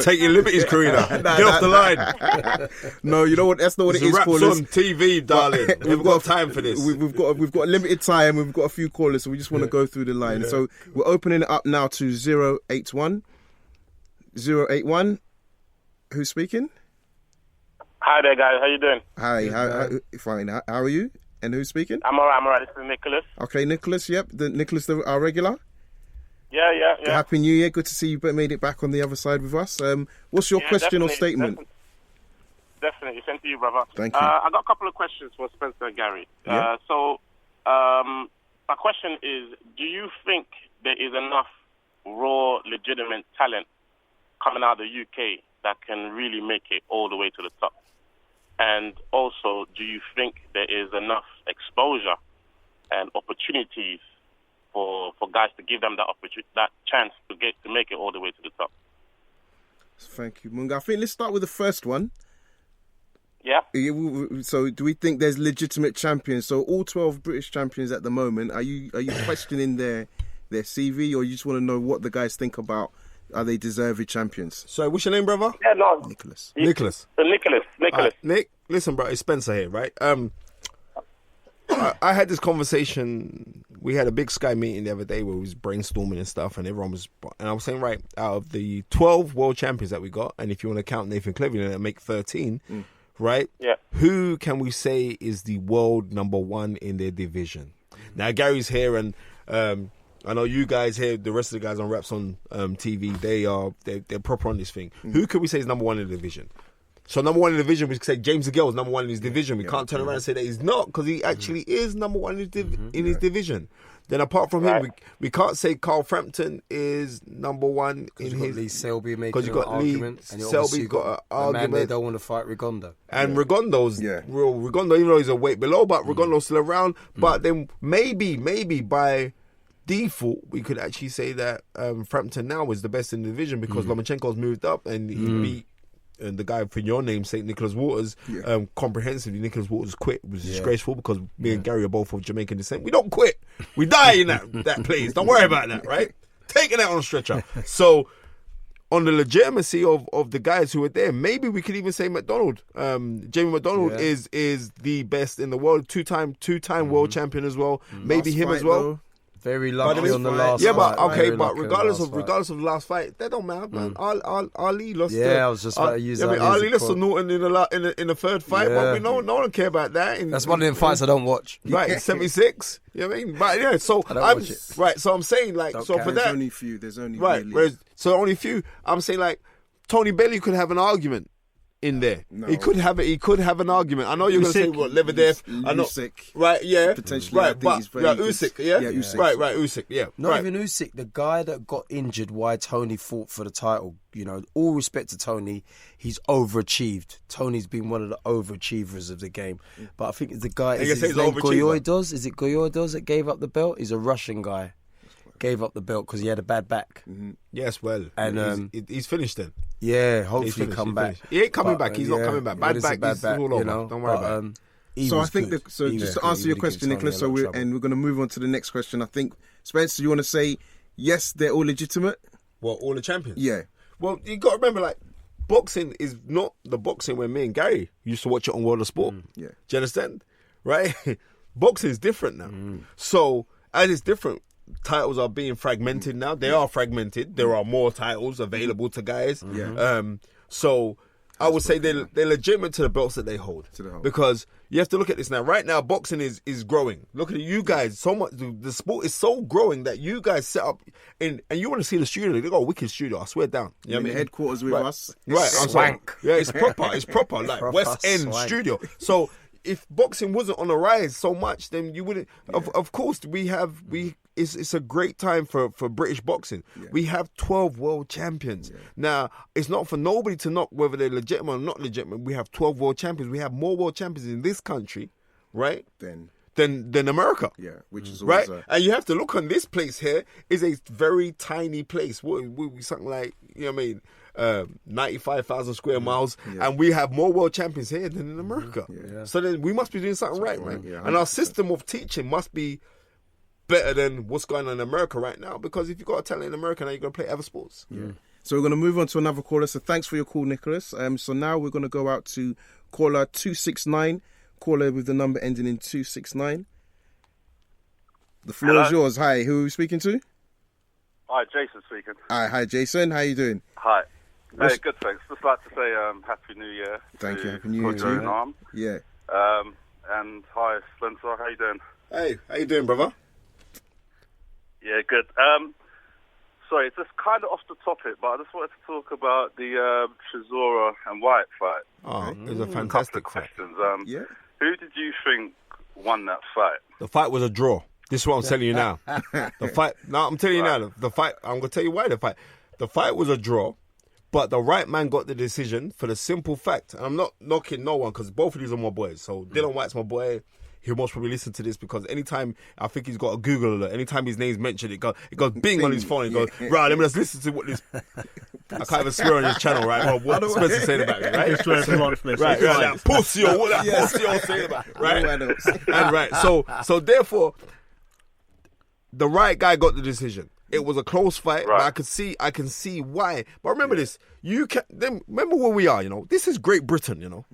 Take your liberties, Karina. Get off the line. No, you know what? That's not what it is. Raps on TV, darling. We've got time for this. We've got limited time. We've got a few callers, so we just want to go through the line. So we're opening it up now to 081. Who's speaking? Hi there, guys. How you doing? Hi. Fine. How are you? And who's speaking? I'm alright. This is Nicholas. Okay, Nicholas. Yep, Nicholas, our regular. Yeah. Happy New Year. Good to see you made it back on the other side with us. What's your question or statement? Definitely. Same to you, brother. Thank you. I got a couple of questions for Spencer and Gary. My question is, do you think there is enough raw, legitimate talent coming out of the UK that can really make it all the way to the top? And also, do you think there is enough exposure and opportunities for guys to give them that chance to make it all the way to the top? Thank you, Munga. I think let's start with the first one. Yeah. So, do we think there's legitimate champions? So, all 12 British champions at the moment, are you questioning their CV, or you just want to know what the guys think about Are they deserved champions? So, what's your name, brother? Yeah, no. Nicholas. Nicholas. Nicholas. Right, Nick, listen, bro, it's Spencer here, right? I had this conversation. We had a big Sky meeting the other day where we was brainstorming and stuff, and everyone was. And I was saying, right, out of the 12 world champions that we got, and if you want to count Nathan Cleveland, it'll make 13, right? Yeah. Who can we say is the world number one in their division? Now, Gary's here, and I know you guys here, the rest of the guys on Raps on TV, they're proper on this thing. Who can we say is number one in the division? So number one in the division, we can say James DeGale is number one in his division. We can't turn around and say that he's not, because he actually is number one in his division. Then apart from him, we can't say Carl Frampton is number one in his. Lee Selby making an argument, and Selby's got an argument. Man, they don't want to fight Rigonda. And Rigondo's real. Rigondo, even though he's a weight below, but Rigondo's still around. But then maybe by default, we could actually say that Frampton now is the best in the division because Lomachenko's moved up and he beat the guy for your namesake, Nicholas Waters, comprehensively. Nicholas Waters quit. It was disgraceful because me and Gary are both of Jamaican descent. We don't quit. We die in that place. Don't worry about that, right? Taking that on a stretcher. So, on the legitimacy of the guys who are there, maybe we could even say McDonald. Jamie McDonald is the best in the world. Two-time world champion as well. Maybe him as well. Though. Very lucky on the last fight. But okay, but regardless of the last fight, that don't matter, man. Ali lost. I was just about to use that. Ali lost to Norton in the third fight, but no one care about that. That's one of them fights I don't watch. Right, in 76. You know what I mean? But yeah, so I'm saying like, don't so for that, there's only right. Really... So only few. I'm saying like Tony Bellew could have an argument in there. No. He could have an argument. I know you're going to say what Lebedev. I know. Usyk. Right, yeah. Potentially, right, I think he's very Usyk, yeah? Yeah, Usyk. Right, Usyk, yeah. Not even Usyk, the guy that got injured why Tony fought for the title. You know, all respect to Tony, he's overachieved. Tony's been one of the overachievers of the game. But I think it's the guy, is his name Goyoidos? Is it Goyoidos that gave up the belt? He's a Russian guy. Gave up the belt because he had a bad back. Yes, well, and he's finished then. Yeah, hopefully come back. He ain't coming back. He's not coming back. Bad back. He's all over. Don't worry about it. So I think just to answer your question, Nicholas. We're going to move on to the next question. I think Spencer, you want to say yes, they're all legitimate. Well, all the champions. Yeah. Well, you got to remember, like, boxing is not the boxing where me and Gary used to watch it on World of Sport. Yeah. Do you understand? Right? Boxing is different now. So as it's different, titles are being fragmented now. They are fragmented. There are more titles available to guys. So I would say they're legitimate to the belts that they hold. Because you have to look at this now. Right now, boxing is growing. Look at you guys. So much. The sport is so growing that you guys set up and you want to see the studio. They got a wicked studio. I swear down. You know what I mean? Headquarters with us. Right. I'm sorry. Swank. Yeah, it's proper. It's proper. Like Proper West End swank. studio. So if boxing wasn't on the rise so much, then you wouldn't. Of course, it's a great time for British boxing. We have 12 world champions. Now, it's not for nobody to knock whether they're legitimate or not legitimate. We have 12 world champions. We have more world champions in this country, right? Than America. Yeah, which is right. always And you have to look on this place here is a very tiny place. We something like, you know what I mean, 95,000 square miles, and we have more world champions here than in America. So then we must be doing something right, man. And our system of teaching must be better than what's going on in America right now, because if you've got a talent in America now, you're going to play other sports. So we're going to move on to another caller. So thanks for your call, Nicholas. So now we're going to go out to caller 269. Caller with the number ending in 269. The floor is yours. Hi, who are we speaking to? Hi, Jason speaking. Hi, Jason. How you doing? Hi. Hey, good, thanks. Just like to say Happy New Year. Thank you. Happy New Year to you. Yeah. And hi, Spencer. How you doing? Hey, how you doing, brother? Yeah, good. Sorry, it's just kind of off the topic, but I just wanted to talk about the Chisora and Wright fight. Oh, it was a fantastic fight. Who did you think won that fight? The fight was a draw. This is what I'm telling you now. The fight. No, I'm telling you now. The fight. I'm gonna tell you why the fight. The fight was a draw, but the right man got the decision for the simple fact. And I'm not knocking no one because both of these are my boys. So Dylan White's my boy. He'll most probably listen to this because anytime I think he's got a Google alert, anytime his name's mentioned, it goes bing on his phone. It goes, right, let me just listen to what this. I can't even swear on his channel, right? Well, what Spencer saying about me, right? Right, that pussy or what that pussy or saying about it, right? And right, so therefore, the right guy got the decision. It was a close fight, but I can see why. But remember this, remember where we are, this is Great Britain,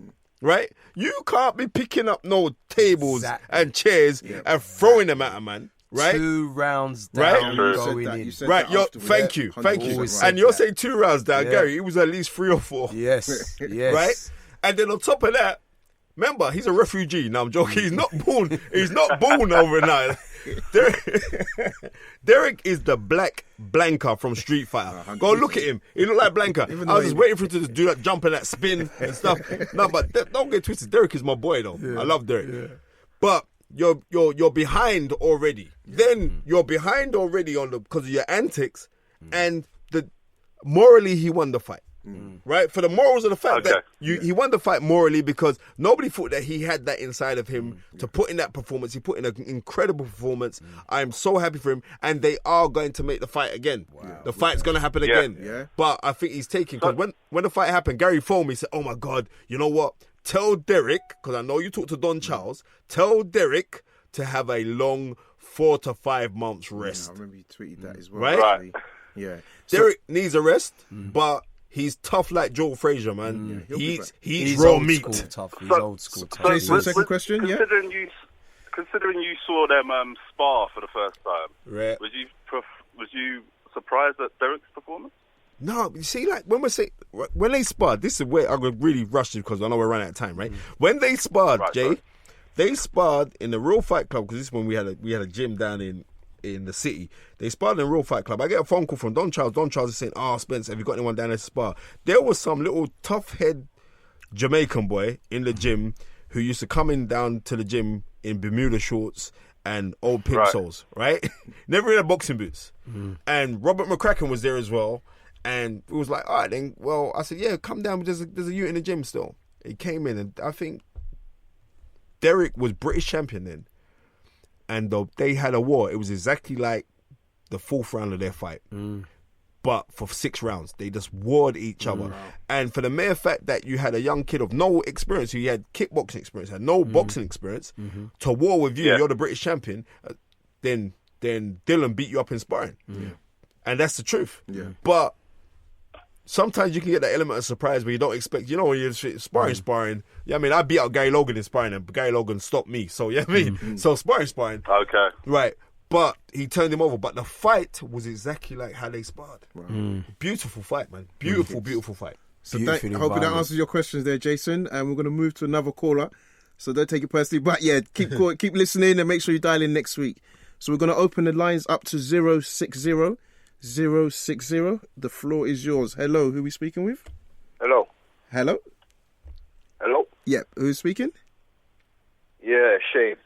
right? You can't be picking up no tables and chairs and throwing them at a man. Right, 2 rounds down, going in. Right, thank you. And you're saying 2 rounds down, Gary. It was at least 3 or 4. Yes. Right, and then on top of that, remember he's a refugee. Now I'm joking. He's not born. He's not born overnight. Derek is the black Blanca from Street Fighter. Go look at him. He look like Blanca. I was just waiting for him to just do that jump and that spin and stuff. No, but don't get twisted. Derek is my boy though. I love Derek. But you're behind already. Then you're behind already because of your antics, and morally he won the fight. Right? For the morals of the fact that he won the fight morally because nobody thought that he had that inside of him to put in that performance. He put in an incredible performance. I'm so happy for him, and they are going to make the fight again. The fight's going to happen again. Yeah. But I think he's taking, because when the fight happened, Gary phoned me, said, oh my God, you know what? Tell Derek, because I know you talked to Don Charles, tell Derek to have a long 4 to 5 months rest. I remember you tweeted that as well. Right? Yeah. Derek needs a rest, but he's tough like Joe Frazier, man. He's raw old meat. School tough. He's old school tough. Jason, second question, considering you saw them spar for the first time, right? Was you surprised at Derek's performance? No, you see, like when they sparred, this is where I'm gonna really rush you because I know we're running out of time, right? When they sparred, Jay, they sparred in the Real Fight Club because this is when we had a gym down in the city. They sparred in the Real Fight Club. I get a phone call from Don Charles. Don Charles is saying, Spence, have you got anyone down there to spar? There was some little tough head Jamaican boy in the gym who used to come in down to the gym in Bermuda shorts and old pimp soles, right? Never in a boxing boots. And Robert McCracken was there as well. And it was like, all right, then. Well, I said, yeah, come down. There's a youth in the gym still. He came in, and I think Derek was British champion then. And they had a war. It was exactly like the 4th round of their fight. But for 6 rounds, they just warred each other. And for the mere fact that you had a young kid of no experience, who had kickboxing experience, had no boxing experience, to war with you, you're the British champion, then Dylan beat you up in sparring. And that's the truth. But sometimes you can get that element of surprise where you don't expect, when you're sparring. Yeah, I mean, I beat out Gary Logan in sparring and Gary Logan stopped me. So, yeah, I mean, so sparring. Okay. Right. But he turned him over. But the fight was exactly like how they sparred. Beautiful fight, man. Beautiful fight. So hoping that answers your questions there, Jason. And we're going to move to another caller. So don't take it personally. But yeah, keep listening and make sure you dial in next week. So we're going to open the lines up to 060 060. The floor is yours. Hello, who are we speaking with? Hello. Yeah, who's speaking? Yeah, Shane.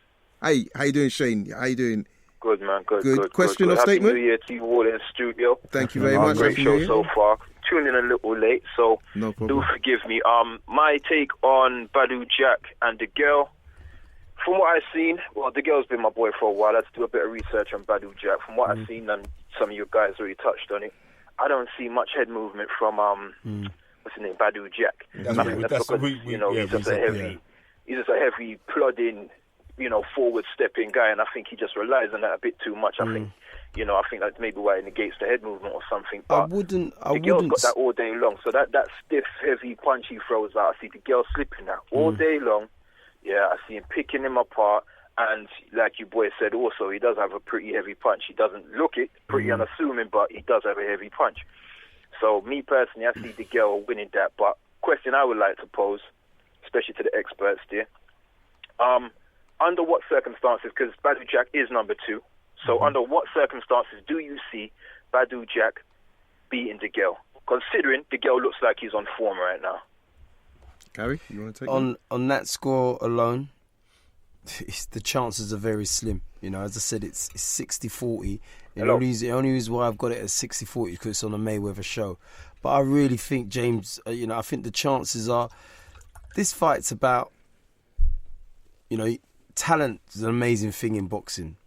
Hey, how you doing, Shane? How you doing? Good, man. Good. Question or statement? Happy New Year to you all in the studio. Thank you very much. Great show so far. Tuning in a little late, so no problem. Do forgive me. My take on Badou Jack and DeGale. From what I've seen, well, DeGale's been my boy for a while. Let's do a bit of research on Badou Jack. From what I've seen, and some of you guys already touched on it, I don't see much head movement from what's his name, Badou Jack. He's just a heavy, plodding, forward stepping guy, and I think he just relies on that a bit too much. I think that's maybe why it negates the head movement or something. But DeGale's got that all day long. So that stiff, heavy punch he throws out, I see DeGale slipping that all day long. Yeah, I see him picking him apart, and like you boys said also, he does have a pretty heavy punch. He doesn't look it, pretty unassuming, but he does have a heavy punch. So me personally, I see DeGale winning that. But question I would like to pose, especially to the experts there, under what circumstances, because Badou Jack is number 2, so under what circumstances do you see Badou Jack beating DeGale, considering DeGale looks like he's on form right now? Gary, you want to take on that score alone, the chances are very slim. As I said, it's 60-40. The only reason why I've got it at 60-40 because it's on a Mayweather show. But I really think, James, I think the chances are this fight's about, talent is an amazing thing in boxing,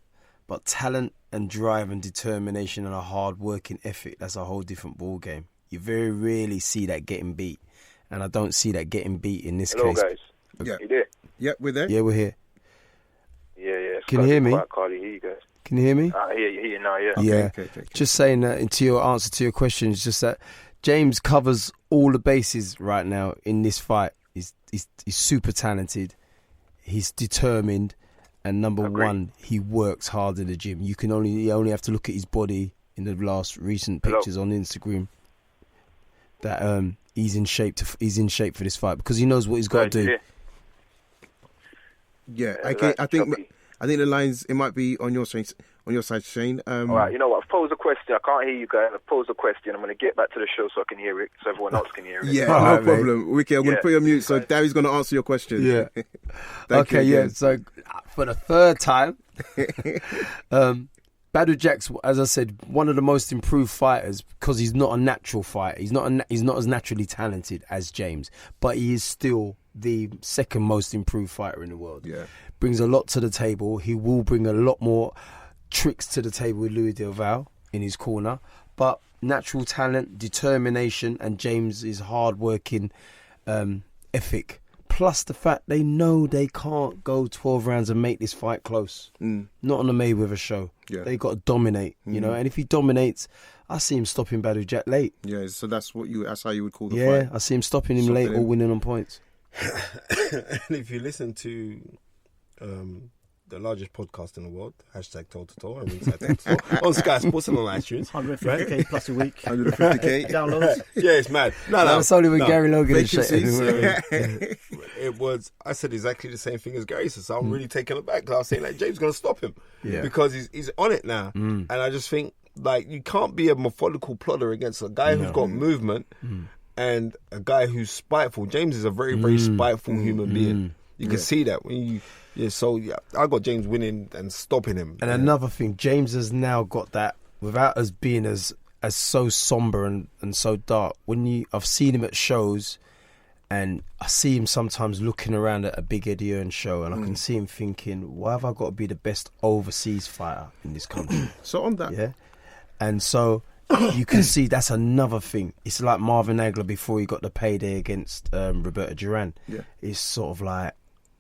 but talent and drive and determination and a hard working ethic, that's a whole different ball game. You very rarely see that getting beat. And I don't see that getting beat in this case. Hello, guys. Yeah. You there? Yeah, we're there. Yeah, we're here. Yeah. Can you hear me? Carly, hear you guys. Can you hear me? I hear you you now, yeah. Okay. Just saying that into your answer to your question is just that James covers all the bases right now in this fight. He's super talented. He's determined. And number one, he works hard in the gym. You only have to look at his body in the last recent pictures on Instagram. That he's in shape for this fight because he knows what he's got to do. Yeah, I think the lines it might be on your side, Shane. All right, you know what? I've posed a question. I can't hear you guys. I've posed a question. I'm going to get back to the show so I can hear it, so everyone else can hear it. Yeah, no problem. Wicked, I'm going to put you on mute so Gary's going to answer your question. Yeah. Thank you. So for the third time, Badou Jack's, as I said, one of the most improved fighters because he's not a natural fighter. He's not as naturally talented as James, but he is still the second most improved fighter in the world. Yeah. Brings a lot to the table. He will bring a lot more tricks to the table with Louis Del Valle in his corner. But natural talent, determination, and James's hard-working ethic. Plus the fact they know they can't go 12 rounds and make this fight close. Not on the Mayweather show. Yeah. They got to dominate, you know. And if he dominates, I see him stopping Badou Jack late. Yeah, so that's how you would call the fight. Yeah, I see him stopping him late or winning on points. And if you listen to the largest podcast in the world, #toe-to-toe, on Sky Sports and on iTunes. 150k plus a week. 150k downloads. Yeah, it's mad. No, it's only when Gary Logan is It was. I said exactly the same thing as Gary said, so I'm really taken aback because I was saying like James is going to stop him because he's on it now, and I just think like you can't be a methodical plodder against a guy who's got movement and a guy who's spiteful. James is a very, very spiteful human being. You can see that when you. I got James winning and stopping him. And another thing, James has now got that without us being as so somber and so dark. I've seen him at shows, and I see him sometimes looking around at a Big Eddie Earn show, and I can see him thinking, why have I got to be the best overseas fighter in this country? So on that, and so you can see that's another thing. It's like Marvin Hagler before he got the payday against Roberto Duran. Yeah, it's sort of like,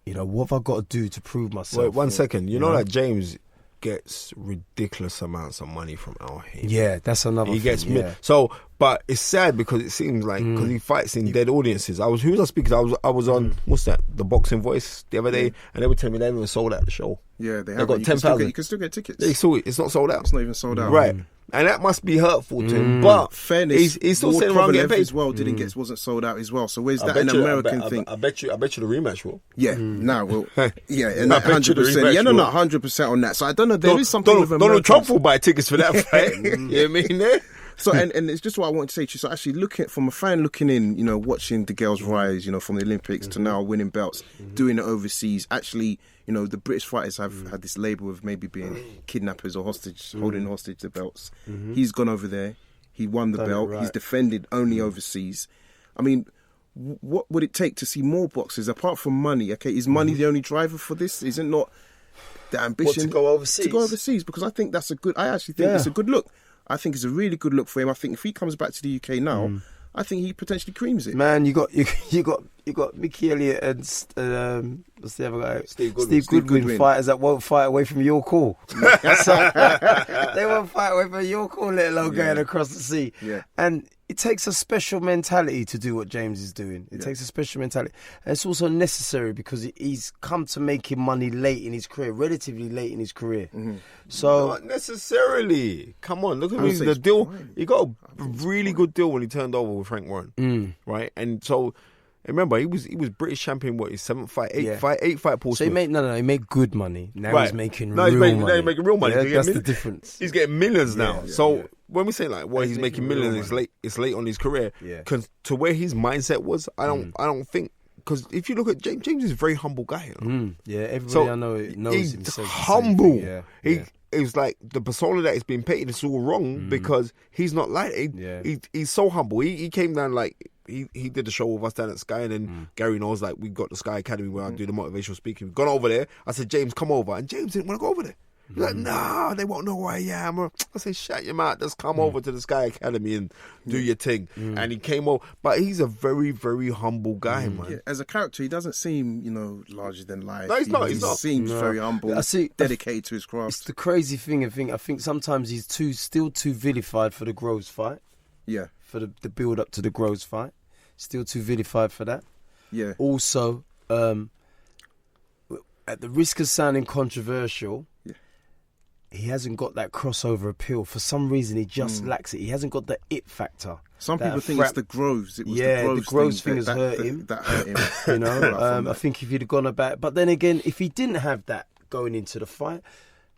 you know, what have I got to do to prove myself? Wait, 1 second. You know that James gets ridiculous amounts of money from Al Haymon. Yeah, that's another thing. Gets so, but it's sad because it seems like because he fights in dead audiences. Who was I speaking? I was on what's that? The Boxing Voice the other day, and they were telling me they haven't even sold out the show. Yeah, they got 10,000. You can still get tickets. It's not sold out. It's not even sold out. Right. And that must be hurtful to him. But fairness, he's still sitting around getting paid as well. Wasn't sold out as well. So where's that an American thing? I bet you the rematch will. Yeah, and 100%. Yeah, no, 100% on that. So I don't know. There is something with Donald Trump will buy tickets for that fight. You know what I mean? So and it's just what I want to say to you. So actually, from a fan looking in, you know, watching DeGale's rise, you know, from the Olympics to now winning belts, doing it overseas. Actually, you know, the British fighters have had this label of maybe being kidnappers or holding hostage the belts. He's gone over there. He won the belt. He's defended only overseas. I mean, what would it take to see more boxers apart from money? Okay, is money the only driver for this? Is it not the ambition to go overseas? To go overseas, because I think that's I actually think it's a good look. I think it's a really good look for him. I think if he comes back to the UK now, I think he potentially creams it. Man, you got Mickey Elliott and what's the other guy? Steve Goodwin, fighters that won't fight away from your call. They won't fight away from your call, let alone going across the sea. Yeah. And it takes a special mentality to do what James is doing. It takes a special mentality. And it's also necessary because he's come to making money late in his career, relatively late in his carear. So not necessarily. Come on, look at me. The deal. He got a really good deal when he turned over with Frank Warren, right? And so remember, he was British champion. What, his 7th fight, 8th fight. Portsmouth. So he made good money. Now he's making real money. Now he's making real money. Yeah, that's the difference. He's getting millions now. When we say like, he's making millions, it's late on his career. Yeah. To where his mindset was, I don't think. Because if you look at James is a very humble guy. You know? Yeah, everybody I know knows him. He's humble. It was like the persona that is being painted is all wrong because he's not like he's so humble. He came down like he did the show with us down at Sky, and then Gary knows like we got the Sky Academy where I do the motivational speaking. We've gone over there. I said, James, come over, and James didn't want to go over there. He's like, nah, they won't know who I am. I say, shut your mouth. Just come over to the Sky Academy and do your thing. And he came over. But he's a very, very humble guy, man. Yeah, as a character, he doesn't seem, larger than life. No, he's not. He's not. Seems very humble, dedicated to his craft. It's the crazy thing. I think sometimes he's still too vilified for the Groves fight. Yeah. For the build up to the Groves fight. Still too vilified for that. Yeah. Also, at the risk of sounding controversial, he hasn't got that crossover appeal. For some reason, he just lacks it. He hasn't got the it factor. Some people think it's the Groves. It was the Groves thing has hurt him. That hurt him. I think if he'd have gone about, but then again, if he didn't have that going into the fight,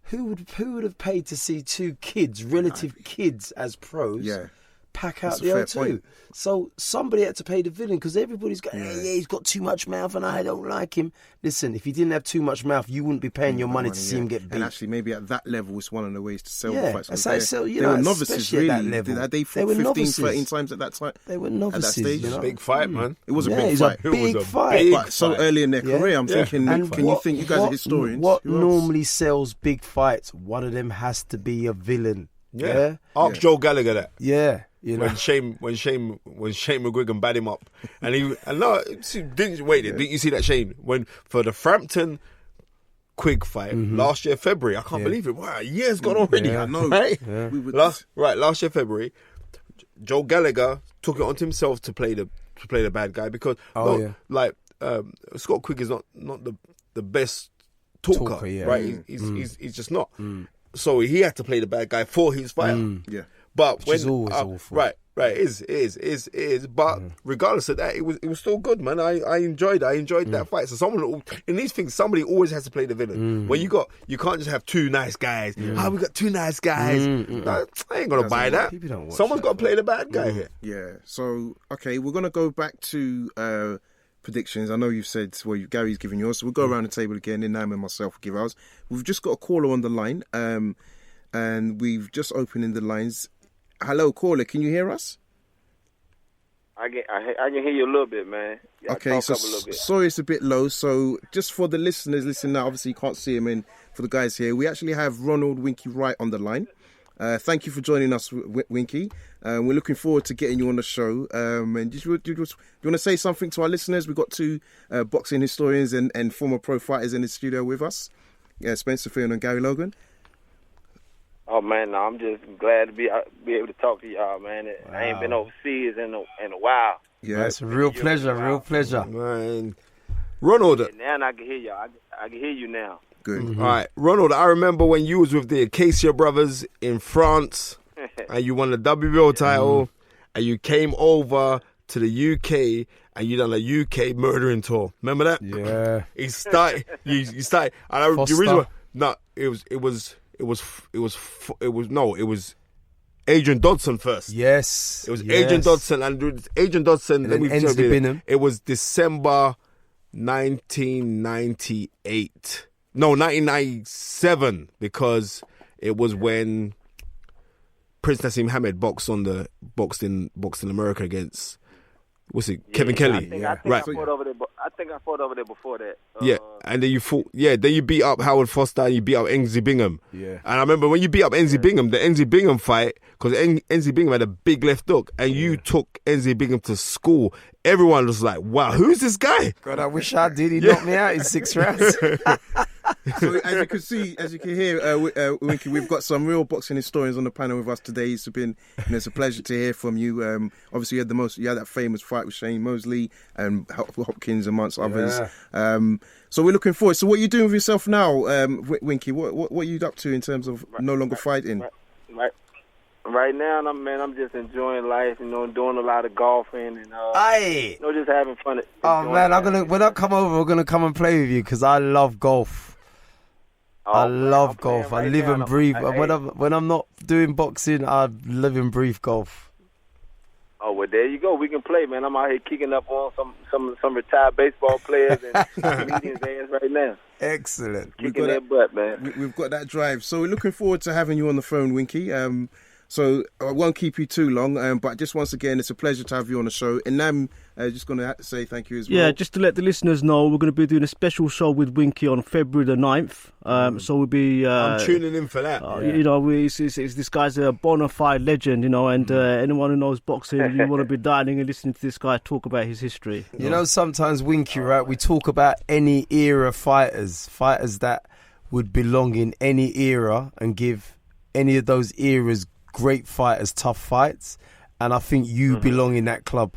who would have paid to see two kids, relative kids, as pros? Yeah. Pack out the O2. So somebody had to pay the villain because everybody's going, he's got too much mouth and I don't like him. Listen, if he didn't have too much mouth, you wouldn't be paying your money to see him get beat. And actually, maybe at that level, it's one of the ways to sell the fights. That's how they were novices, really. At that level. They fought 15, 13 times at that time. They were novices. At that stage. It was a big fight, man. It was a big fight. It was a big fight. But so early in their career, I'm thinking, you think you guys are historians? What normally sells big fights? One of them has to be a villain. Yeah. Ask Joe Gallagher that. Yeah. When Shane McGuigan bad dim up, didn't you see that, Shane? When for the Frampton Quigg fight last year February, I can't believe it. Wow, a year's gone already. I know. Right? Yeah. Last year February, Joe Gallagher took it onto himself to play the bad guy because Scott Quigg is not the best talker, right? He's just not. So he had to play the bad guy for his fight. Yeah. But which is always awful. Right, it is. But regardless of that, it was still good, man. I enjoyed that fight. So someone in these things, somebody always has to play the villain. When you can't just have two nice guys. We got two nice guys. I ain't gonna buy that. Someone's got to play the bad guy here. Yeah. So okay, we're gonna go back to predictions. I know you've said Gary's giving yours, so we'll go around the table again. And Nam and myself will give ours. We've just got a caller on the line, and we've just opened in the lines. Hello, caller. Can you hear us? I can hear you a little bit, man. Okay, so sorry it's a bit low. So just for the listeners listening now, obviously you can't see him, and for the guys here, we actually have Ronald Winky Wright on the line. Thank you for joining us, Winky. We're looking forward to getting you on the show. And do you want to say something to our listeners? We've got two boxing historians and former pro fighters in the studio with us, Spencer Fearon and Gary Logan. Oh man, no, I'm just glad to be able to talk to y'all, man. Wow. I ain't been overseas in a while. Yeah, it's a real pleasure, man. Ronald, now I can hear y'all. I can hear you now. Good. All right, Ronald. I remember when you was with the Acacia Brothers in France, and you won the WBO title, and you came over to the UK, and you done a UK murdering tour. Remember that? Yeah. You started. And the reason why, no, it was Adrian Dodson first. Yes. It was Adrian Dodson. And Adrian Dodson, let me tell you, it was December 1998. No, 1997, because it was when Prince Nassim Hamed boxed in America against Kevin Kelly. I think I fought over there before that. And then you fought. Then you beat up Howard Foster and you beat up Enzi Bingham. Yeah. And I remember when you beat up Enzi Bingham, the Enzi Bingham fight, because Enzi Bingham had a big left hook, and you took Enzi Bingham to school. Everyone was like, "Wow, who's this guy?" God, I wish I did. He knocked me out in 6 rounds. So as you can hear, Winky, we've got some real boxing historians on the panel with us today. It's a pleasure to hear from you. Obviously, you had that famous fight with Shane Mosley and Hopkins, amongst others. So we're looking forward. So what are you doing with yourself now, Winky? What are you up to in terms of no longer fighting? Right now, I'm just enjoying life. Doing a lot of golfing and just having fun. Oh man, when I come over, we're gonna come and play with you because I love golf. I love golf. I live and breathe. When I'm not doing boxing, I live and breathe golf. Oh well, there you go. We can play, man. I'm out here kicking up on some retired baseball players and comedians' ass right now. Excellent. Kicking their butt, man. We've got that drive. So we're looking forward to having you on the phone, Winky. So I won't keep you too long, but just once again, it's a pleasure to have you on the show. And I'm just going to say thank you as well. Yeah, just to let the listeners know, we're going to be doing a special show with Winky on February the 9th. So we'll be... I'm tuning in for that. You know, this guy's a bona fide legend, you know, and anyone who knows boxing, you want to be dialing and listening to this guy talk about his history. You know, sometimes, Winky, right, we talk about any era fighters that would belong in any era and give any of those eras great fighters tough fights, and I think you belong in that club.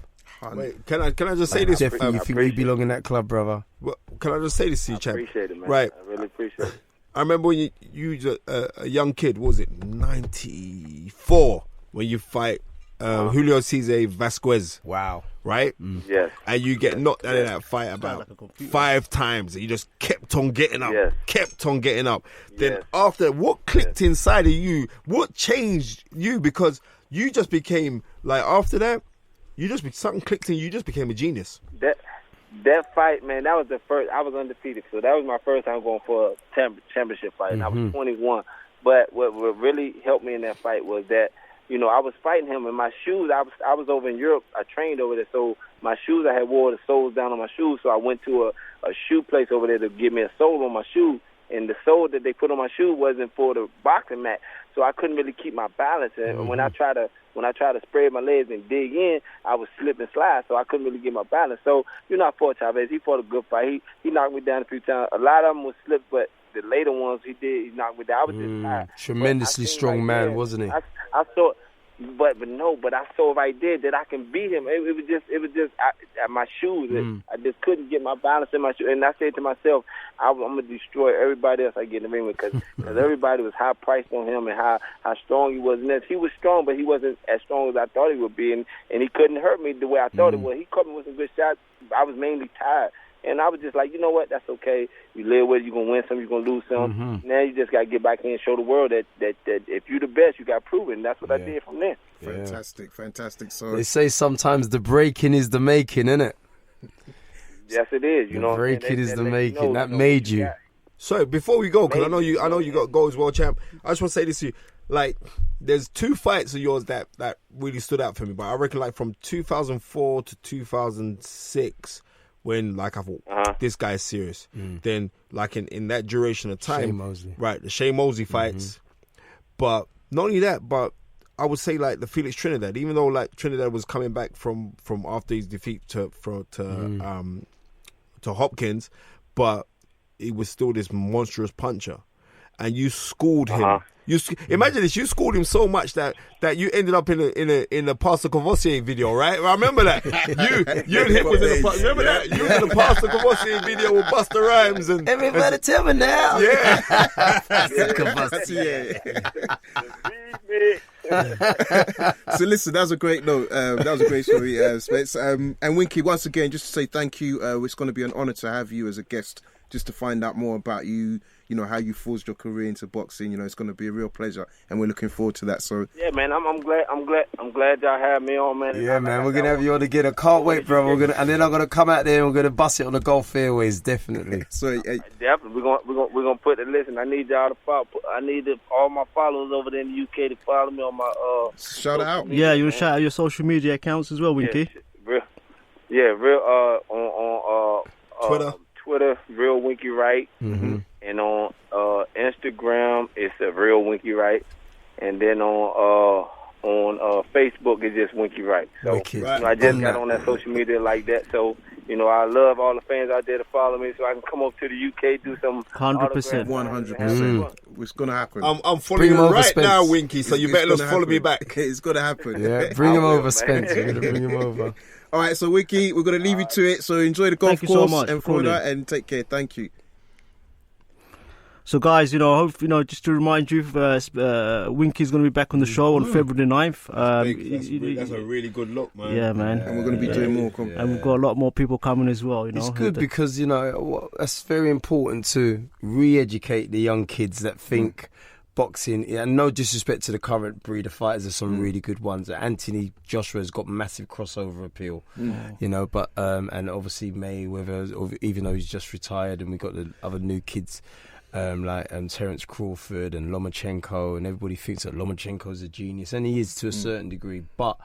Wait, can I just say this? Definitely, think you belong in that club, brother. Well, can I just say this to you, champ? I appreciate it, man. Right. I really appreciate it. I remember when you a young kid, what was it, 94, when you fight Julio Cesar Vasquez. Wow. Right? Yes. And you get knocked out of that fight about 5 times, and you just kept on getting up, kept on getting up. Then after, what clicked inside of you? What changed you? Because you just became, like, after that, something clicked in you, just became a genius. That fight, man, that was the first. I was undefeated, so that was my first time going for a championship fight, and I was 21. But what really helped me in that fight was that, you know, I was fighting him in my shoes. I was over in Europe. I trained over there, so my shoes, I had wore the soles down on my shoes, so I went to a shoe place over there to give me a sole on my shoe, and the sole that they put on my shoe wasn't for the boxing mat, so I couldn't really keep my balance. And when I try to spread my legs and dig in, I would slip and slide, so I couldn't really get my balance. So, you know, I fought Chavez. He fought a good fight. He knocked me down a few times. A lot of them was slips, but the later ones he knocked me down. I was just tired. Tremendously strong man, wasn't he? I thought, but I saw if I did that I can beat him. It was just my shoes. I just couldn't get my balance in my shoes. And I said to myself, I'm gonna destroy everybody else I get in the ring with, because everybody was high priced on him and how strong he was. And he was strong, but he wasn't as strong as I thought he would be, and he couldn't hurt me the way I thought it would. He caught me with some good shots. I was mainly tired. And I was just like, you know what, that's okay. You live with it, you're going to win some, you're going to lose some. Now you just got to get back in and show the world that if you're the best, you got proven. That's what I did from there. Fantastic. So they say sometimes the breaking is the making, isn't it? Yes, it is. You know, the breaking is the making. That made you. So before we go, because I know you got goals, world champ. I just want to say this to you. Like, there's 2 fights of yours that really stood out for me. But I reckon, like, from 2004 to 2006, when, like, I thought, this guy is serious. Then, like, in that duration of time, Shane Mosley. Right, the Shane Mosley fights. But not only that, but I would say, like, the Felix Trinidad, even though, like, Trinidad was coming back from after his defeat to Hopkins, but he was still this monstrous puncher. And you schooled him. Imagine this, you schooled him so much that you ended up in a Pastor Cavossier video, right? I remember that. You and him was in the remember that? You was in the Pastor Cavossier video with Busta Rhymes and everybody tell me now. Yeah. So listen, that was a great note. That was a great story, Spence. And Winky, once again, just to say thank you. It's going to be an honour to have you as a guest, just to find out more about you. You know, how you forged your career into boxing. You know, it's going to be a real pleasure, and we're looking forward to that. So yeah, man, I'm glad y'all had me on, man. Yeah, man, we're gonna have you on again. I can't wait, bro. And then I'm gonna come out there and we're gonna bust it on the golf fairways, definitely. So definitely, we're gonna put it. Listen, I need y'all to follow. I need all my followers over there in the UK to follow me on my shout out. Yeah, you want to shout out your social media accounts as well, Winky. Real on Twitter, Real Winky Wright. And on Instagram, it's a Real Winky Wright. And then on Facebook, it's just Winky Wright. So you know, I just got on that social media like that. So, you know, I love all the fans out there to follow me so I can come up to the UK, do some 100%. 100%. It's going to happen. I'm following you right now, Winky, so you better just follow me back. It's going to happen. Yeah, bring him over, Spence. We're going to bring him over. All right, so Winky, we're going to leave you to it. So enjoy the golf course in Florida and take care. Thank you. So, guys, you know, just to remind you, Winky's going to be back on the show on February 9th. That's a really good look, man. Yeah, man. And we're going to be doing more. And we've got a lot more people coming as well, you know. It's good because, you know, that's very important to re-educate the young kids that think boxing, and no disrespect to the current breed of fighters, there's some really good ones. Anthony Joshua's got massive crossover appeal, you know, but and obviously Mayweather, even though he's just retired, and we got the other new kids. Terence Crawford and Lomachenko, and everybody thinks that Lomachenko's a genius, and he is to a certain degree. But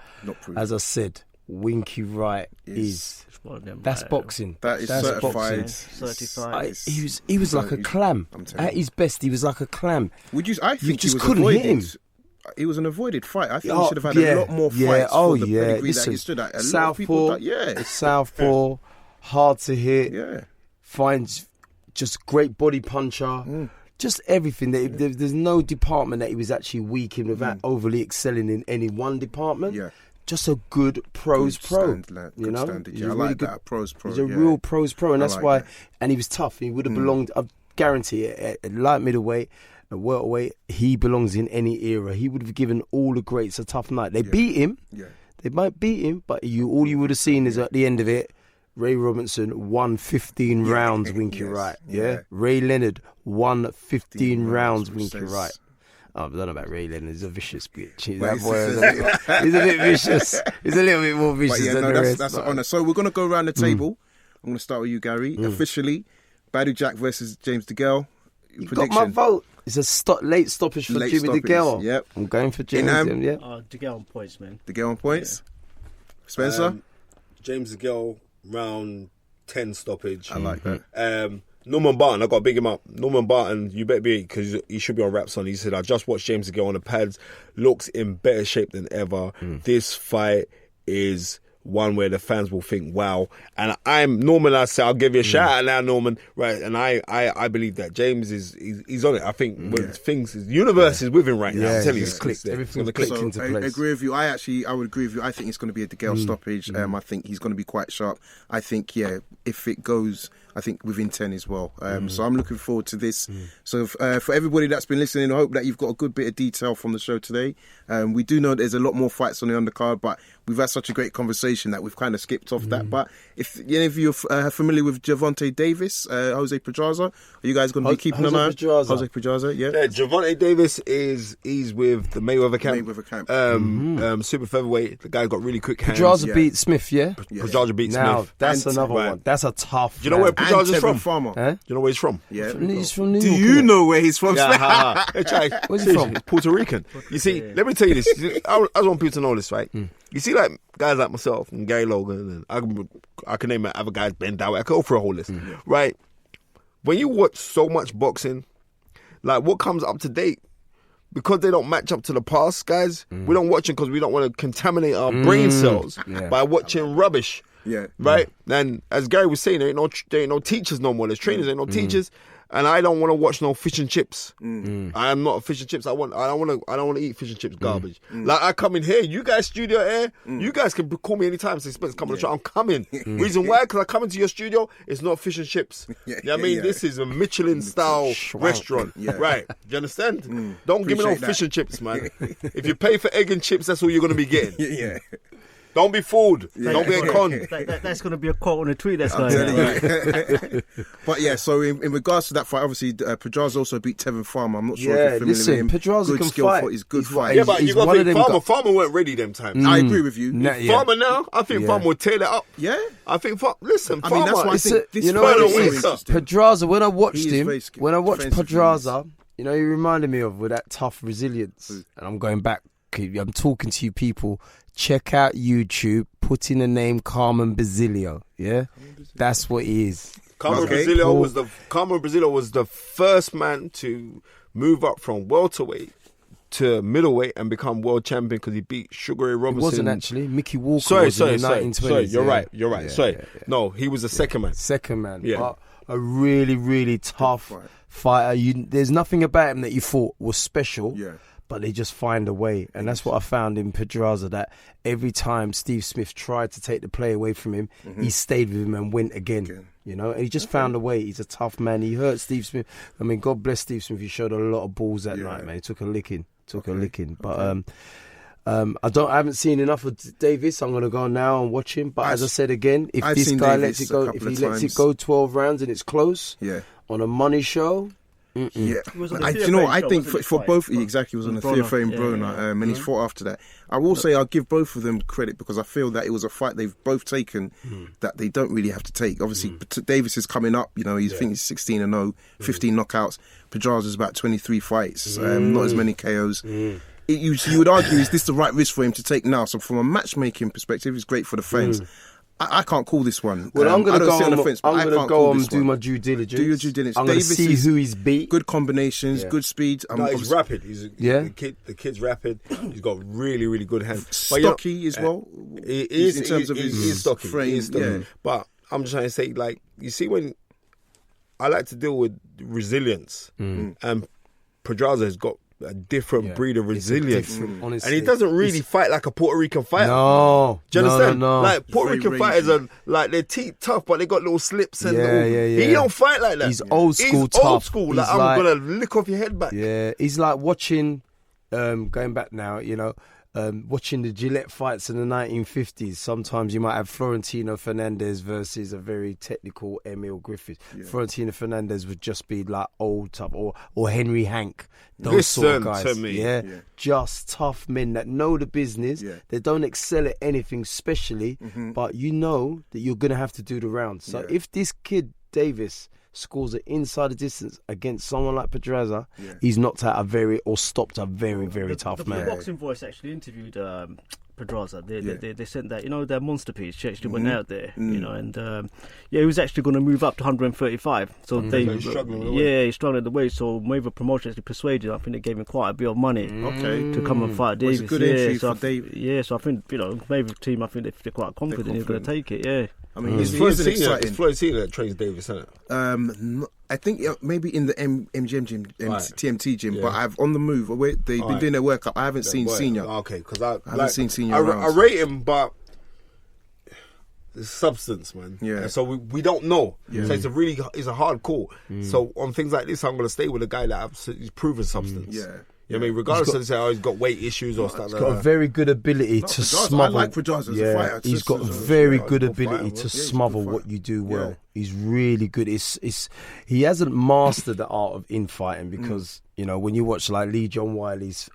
as I said, Winky Wright is that's boxing. That is that's certified. Certified. He was like a clam. At his best, he was like a clam. I think you just he was couldn't hit him. It was an avoided fight. I think he should have had a lot more fights for the pedigree that he stood at. Southpaw, hard to hit, finds just great body puncher, just everything. There's no department that he was actually weak in without overly excelling in any one department. Yeah. Just a good pros pro, you know. I like that pros pro. He's a real pros pro, and that's why. And he was tough. He would have belonged. I guarantee it. At light middleweight, at welterweight, he belongs in any era. He would have given all the greats a tough night. They beat him. Yeah. They might beat him, but all you would have seen is at the end of it, Ray Robinson won 15 rounds. Winky Wright. Yeah. Ray Leonard won 15 rounds. Winky Wright. I don't know about Ray Leonard. He's a vicious bitch. He's a bit vicious. He's a little bit more vicious than the rest. That's an honour. So we're going to go around the table. I'm going to start with you, Gary. Officially, Badou Jack versus James DeGale. You got my vote. It's a late stoppage for Jimmy DeGale. Yep. I'm going for James. DeGale on points, man. DeGale on points. Spencer? James DeGale, round 10 stoppage. I like that. Norman Barton, I got to big him up. Norman Barton, you better be, because he should be on Raps on. He said, I just watched James DeGale on the pads. Looks in better shape than ever. This fight is one where the fans will think, wow. And Norman, I say, I'll give you a shout out now, Norman. Right, and I believe that James he's on it. I think the universe is with him right now. I'm telling you, it's clicked. Everything's clicked into place. I agree with you. I would agree with you. I think it's going to be a DeGale stoppage. I think he's going to be quite sharp. I think, if it goes, I think within 10 as well. So I'm looking forward to this. So for everybody that's been listening, I hope that you've got a good bit of detail from the show today. We do know there's a lot more fights on the undercard, but we've had such a great conversation that we've kind of skipped off that. But if any of you are familiar with Gervonta Davis, Jose Pedraza, are you guys going to be keeping an eye on Jose Pedraza? Yeah, Gervonta Davis he's with the Mayweather camp. Super featherweight. The guy got really quick hands. Pedraza beat Smith, Pedraza beat Smith. Now that's another one. That's a tough. Do you know where Pedraza's from? Farmer. Do you know where he's from? Yeah, he's from New York. Do you know where he's from? Where's he from? Puerto Rican. You see, let me tell you this. I just want people to know this, right? You see, like guys like myself and Gary Logan, and I can name other guys, Ben Dow. I could go through a whole list, right? When you watch so much boxing, like what comes up to date, because they don't match up to the past, guys, we don't watch it because we don't want to contaminate our brain cells by watching rubbish. Yeah. Right? And as Gary was saying, there ain't no teachers no more. There's trainers, ain't no teachers. And I don't want to watch no fish and chips. I am not a fish and chips. I don't want to eat fish and chips garbage. Like I come in here, you guys studio air, you guys can call me anytime. Say Spence, come on the show. I'm coming. Reason why? Because I come into your studio, it's not fish and chips. You know what I mean? This is a Michelin style restaurant. Right? Do you understand? Don't give me no fish and chips, man. If you pay for egg and chips, that's all you're gonna be getting. Don't be fooled. Don't be a con. That's going to be a quote on a tweet. That's going to But so in regards to that fight, obviously Pedraza also beat Tevin Farmer. I'm not sure if you're familiar with him. Pedraza good can skill fight. For his good fight. Yeah, but you got to think Farmer weren't ready them times. I agree with you. Farmer now, I think Farmer would tear that up. Yeah, I think. Listen, I mean that's why I think this Pedraza. When I watched him, when I watched Pedraza, you know, he reminded me of with that tough resilience. And I'm going back. I'm talking to you people. Check out YouTube. Put in the name Carmen Basilio. Yeah, that's what he is. Carmen Basilio was the first man to move up from welterweight to middleweight and become world champion because he beat Sugar Ray Robinson. It wasn't actually. Mickey Walker sorry, was in the 1920s. Sorry, you're right. Sorry. No, he was the second man. Second man. Yeah. But a really, really tough fighter. There's nothing about him that you thought was special. Yeah. But they just find a way. And that's what I found in Pedraza, that every time Steve Smith tried to take the play away from him, he stayed with him and went again. You know, and he just found a way. He's a tough man. He hurt Steve Smith. I mean, God bless Steve Smith. He showed a lot of balls that night, man. He took a licking. But I haven't seen enough of Davis. I'm going to go now and watch him. But as I said again, if this guy lets it go, if he lets it go 12 rounds and it's close on a money show, Yeah, do you know what? I think for both, exactly, he was on the Fearon Broner, and he's fought after that. I will say I'll give both of them credit because I feel that it was a fight they've both taken that they don't really have to take. Obviously, Davis is coming up. You know, I think he's 16-0, 15 knockouts. Pedraza's about 23 fights, not as many KOs. You would argue, is this the right risk for him to take now? So from a matchmaking perspective, it's great for the fans. I can't call this one. Well, I'm going to go on and do my due diligence. Do your due diligence. I'm going to see who he's beat. Good combinations, good speed. He's rapid. The kid's rapid. He's got really, really good hands. Stocky as well. He is in terms of his frame. He is stocky. But I'm just trying to say, like, you see, when I like to deal with resilience, and Pedraza has got a different breed of resilience, and he doesn't really fight like a Puerto Rican fighter. No, do you understand? No. Like Puerto Rican fighters are like they're tough, but they got little slips and he don't fight like that. He's old school He's tough. Old school. Like, I'm gonna lick off your head back. Yeah, he's like watching. Going back now, watching the Gillette fights in the 1950s. Sometimes you might have Florentino Fernandez versus a very technical Emil Griffith. Florentino Fernandez would just be like old tough, or Henry Hank. Those sort of guys. To me. Just tough men that know the business. They don't excel at anything specially, but you know that you're gonna have to do the rounds. So if this kid Davis scores an inside the distance against someone like Pedraza, he's knocked out stopped a very, very tough man. The Boxing Voice actually interviewed Pedraza. They sent that, their monster piece. She actually went out there, and he was actually going to move up to 135. So he's struggling at the weight. So Mayweather Promotion actually persuaded him. I think they gave him quite a bit of money to come and fight Davis. It's a good entry for Davis. Yeah, so I think Mayweather team, I think they're quite confident he's going to take it. Yeah. I mean, it's exciting. It's Florentino that trains Davis, isn't it? I think maybe in the MGM gym, TMT gym, but I've on the move. They've been doing their workup. I haven't seen Senior. Okay, because I haven't seen Senior. I rate him, but there's substance, man. Yeah. And so we don't know. Yeah. So it's a hard call. So on things like this, I'm going to stay with a guy that he's proven substance. Yeah. I mean, regardless of say, he's got weight issues or stuff like that. He's got a very good ability to smother. I like Pedraza as a fighter. He's got a very good ability to smother what you do well. He's really good. He hasn't mastered the art of infighting because, when you watch like Lee John Wiley's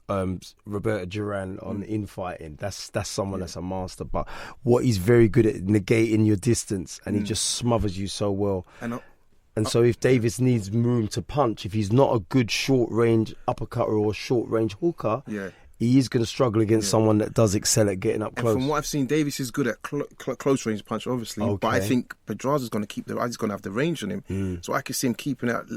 Roberto Duran on infighting, that's someone that's a master. But what he's very good at negating your distance, and he just smothers you so well. And so if Davis needs room to punch, if he's not a good short-range uppercutter or short-range hooker, he is going to struggle against someone that does excel at getting up close. And from what I've seen, Davis is good at close-range punch, obviously. But I think Pedraza's going to he's going to have the range on him. So I can see him keeping out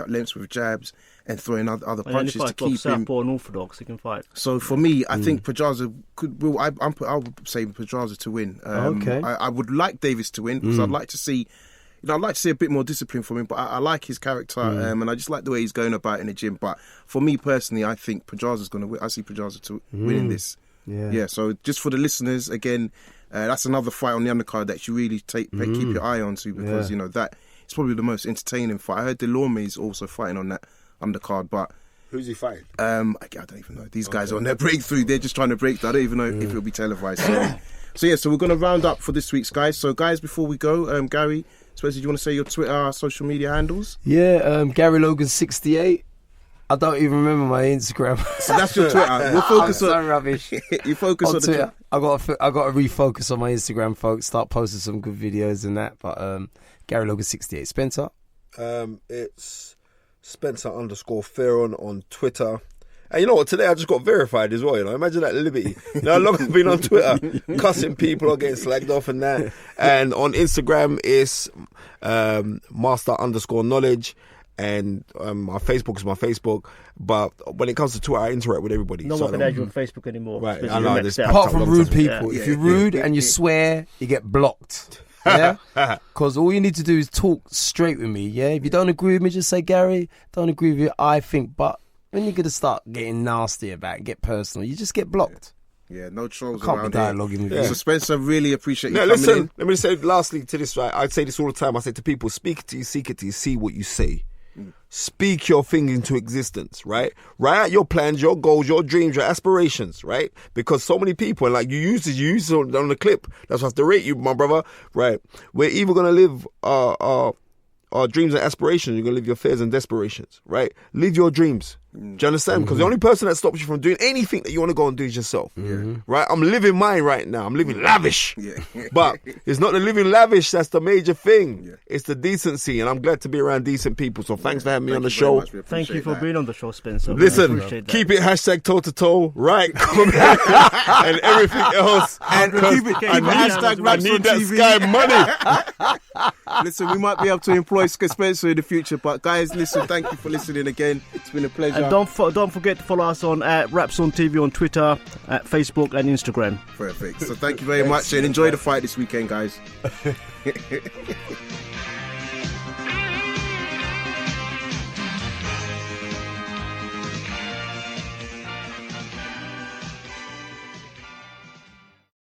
lengths with jabs and throwing other punches to keep him. Southpaw and orthodox, he can fight. So for me, I think Pedraza I would say Pedraza to win. I would like Davis to win because I'd like to see. I'd like to see a bit more discipline from him, but I like his character and I just like the way he's going about in the gym. But for me personally, I think Pedraza's going to win. I see Pedraza to winning this. Yeah. So just for the listeners, again, that's another fight on the undercard that you really keep your eye on to because that it's probably the most entertaining fight. I heard Delorme is also fighting on that undercard, but who's he fighting? I don't even know. These guys are on their breakthrough. They're just trying to break. I don't even know if it'll be televised. So we're going to round up for this week's guys. So guys, before we go, Gary, Spencer, do you want to say your Twitter, social media handles? Yeah, Gary Logan 68. I don't even remember my Instagram. So that's your Twitter. We'll focus on so rubbish. You focus on Twitter. I got to refocus on my Instagram, folks. Start posting some good videos and that. But Gary Logan 68. Spencer. It's Spencer_Fearon on Twitter. And you know what? Today I just got verified as well. Imagine that liberty. How long I've been on Twitter, cussing people or getting slagged off and that. And on Instagram it's master_knowledge. And my Facebook is my Facebook. But when it comes to Twitter, I interact with everybody. No one can add you on Facebook anymore. Right. I know. Apart from rude people. If you're rude and you swear, you get blocked. Yeah, because all you need to do is talk straight with me. Yeah, if you don't agree with me, just say, Gary, don't agree with you. I think, but when you're going to start getting nasty about it, get personal, you just get blocked. Yeah, no trolls can't around be dialoguing with you. So Spencer, really appreciate you coming in. Let me say lastly to this, right? I say this all the time. I say to people, speak it to you, seek it to you, see what you say. Speak your thing into existence, right? Write out your plans, your goals, your dreams, your aspirations, right? Because so many people, and like you use it on the clip. That's why I have to rate you, my brother, right? We're either going to live our our dreams and aspirations. You're going to live your fears and desperations, right? Live your dreams. Do you understand? Because the only person that stops you from doing anything that you want to go and do is yourself. Right? I'm living mine right now. I'm living lavish. But it's not the living lavish that's the major thing. It's the decency. And I'm glad to be around decent people. So thanks for having me on the show. Thank you for being on the show, Spencer. Listen, keep it hashtag toe to toe, right? And everything else. And keep it hashtag I need that Sky money. Listen, we might be able to employ Spencer in the future. But guys, listen, thank you for listening again. It's been a pleasure. And don't forget to follow us on Raps on TV on Twitter, at Facebook and Instagram. Perfect. So thank you very much and enjoy the fight this weekend, guys.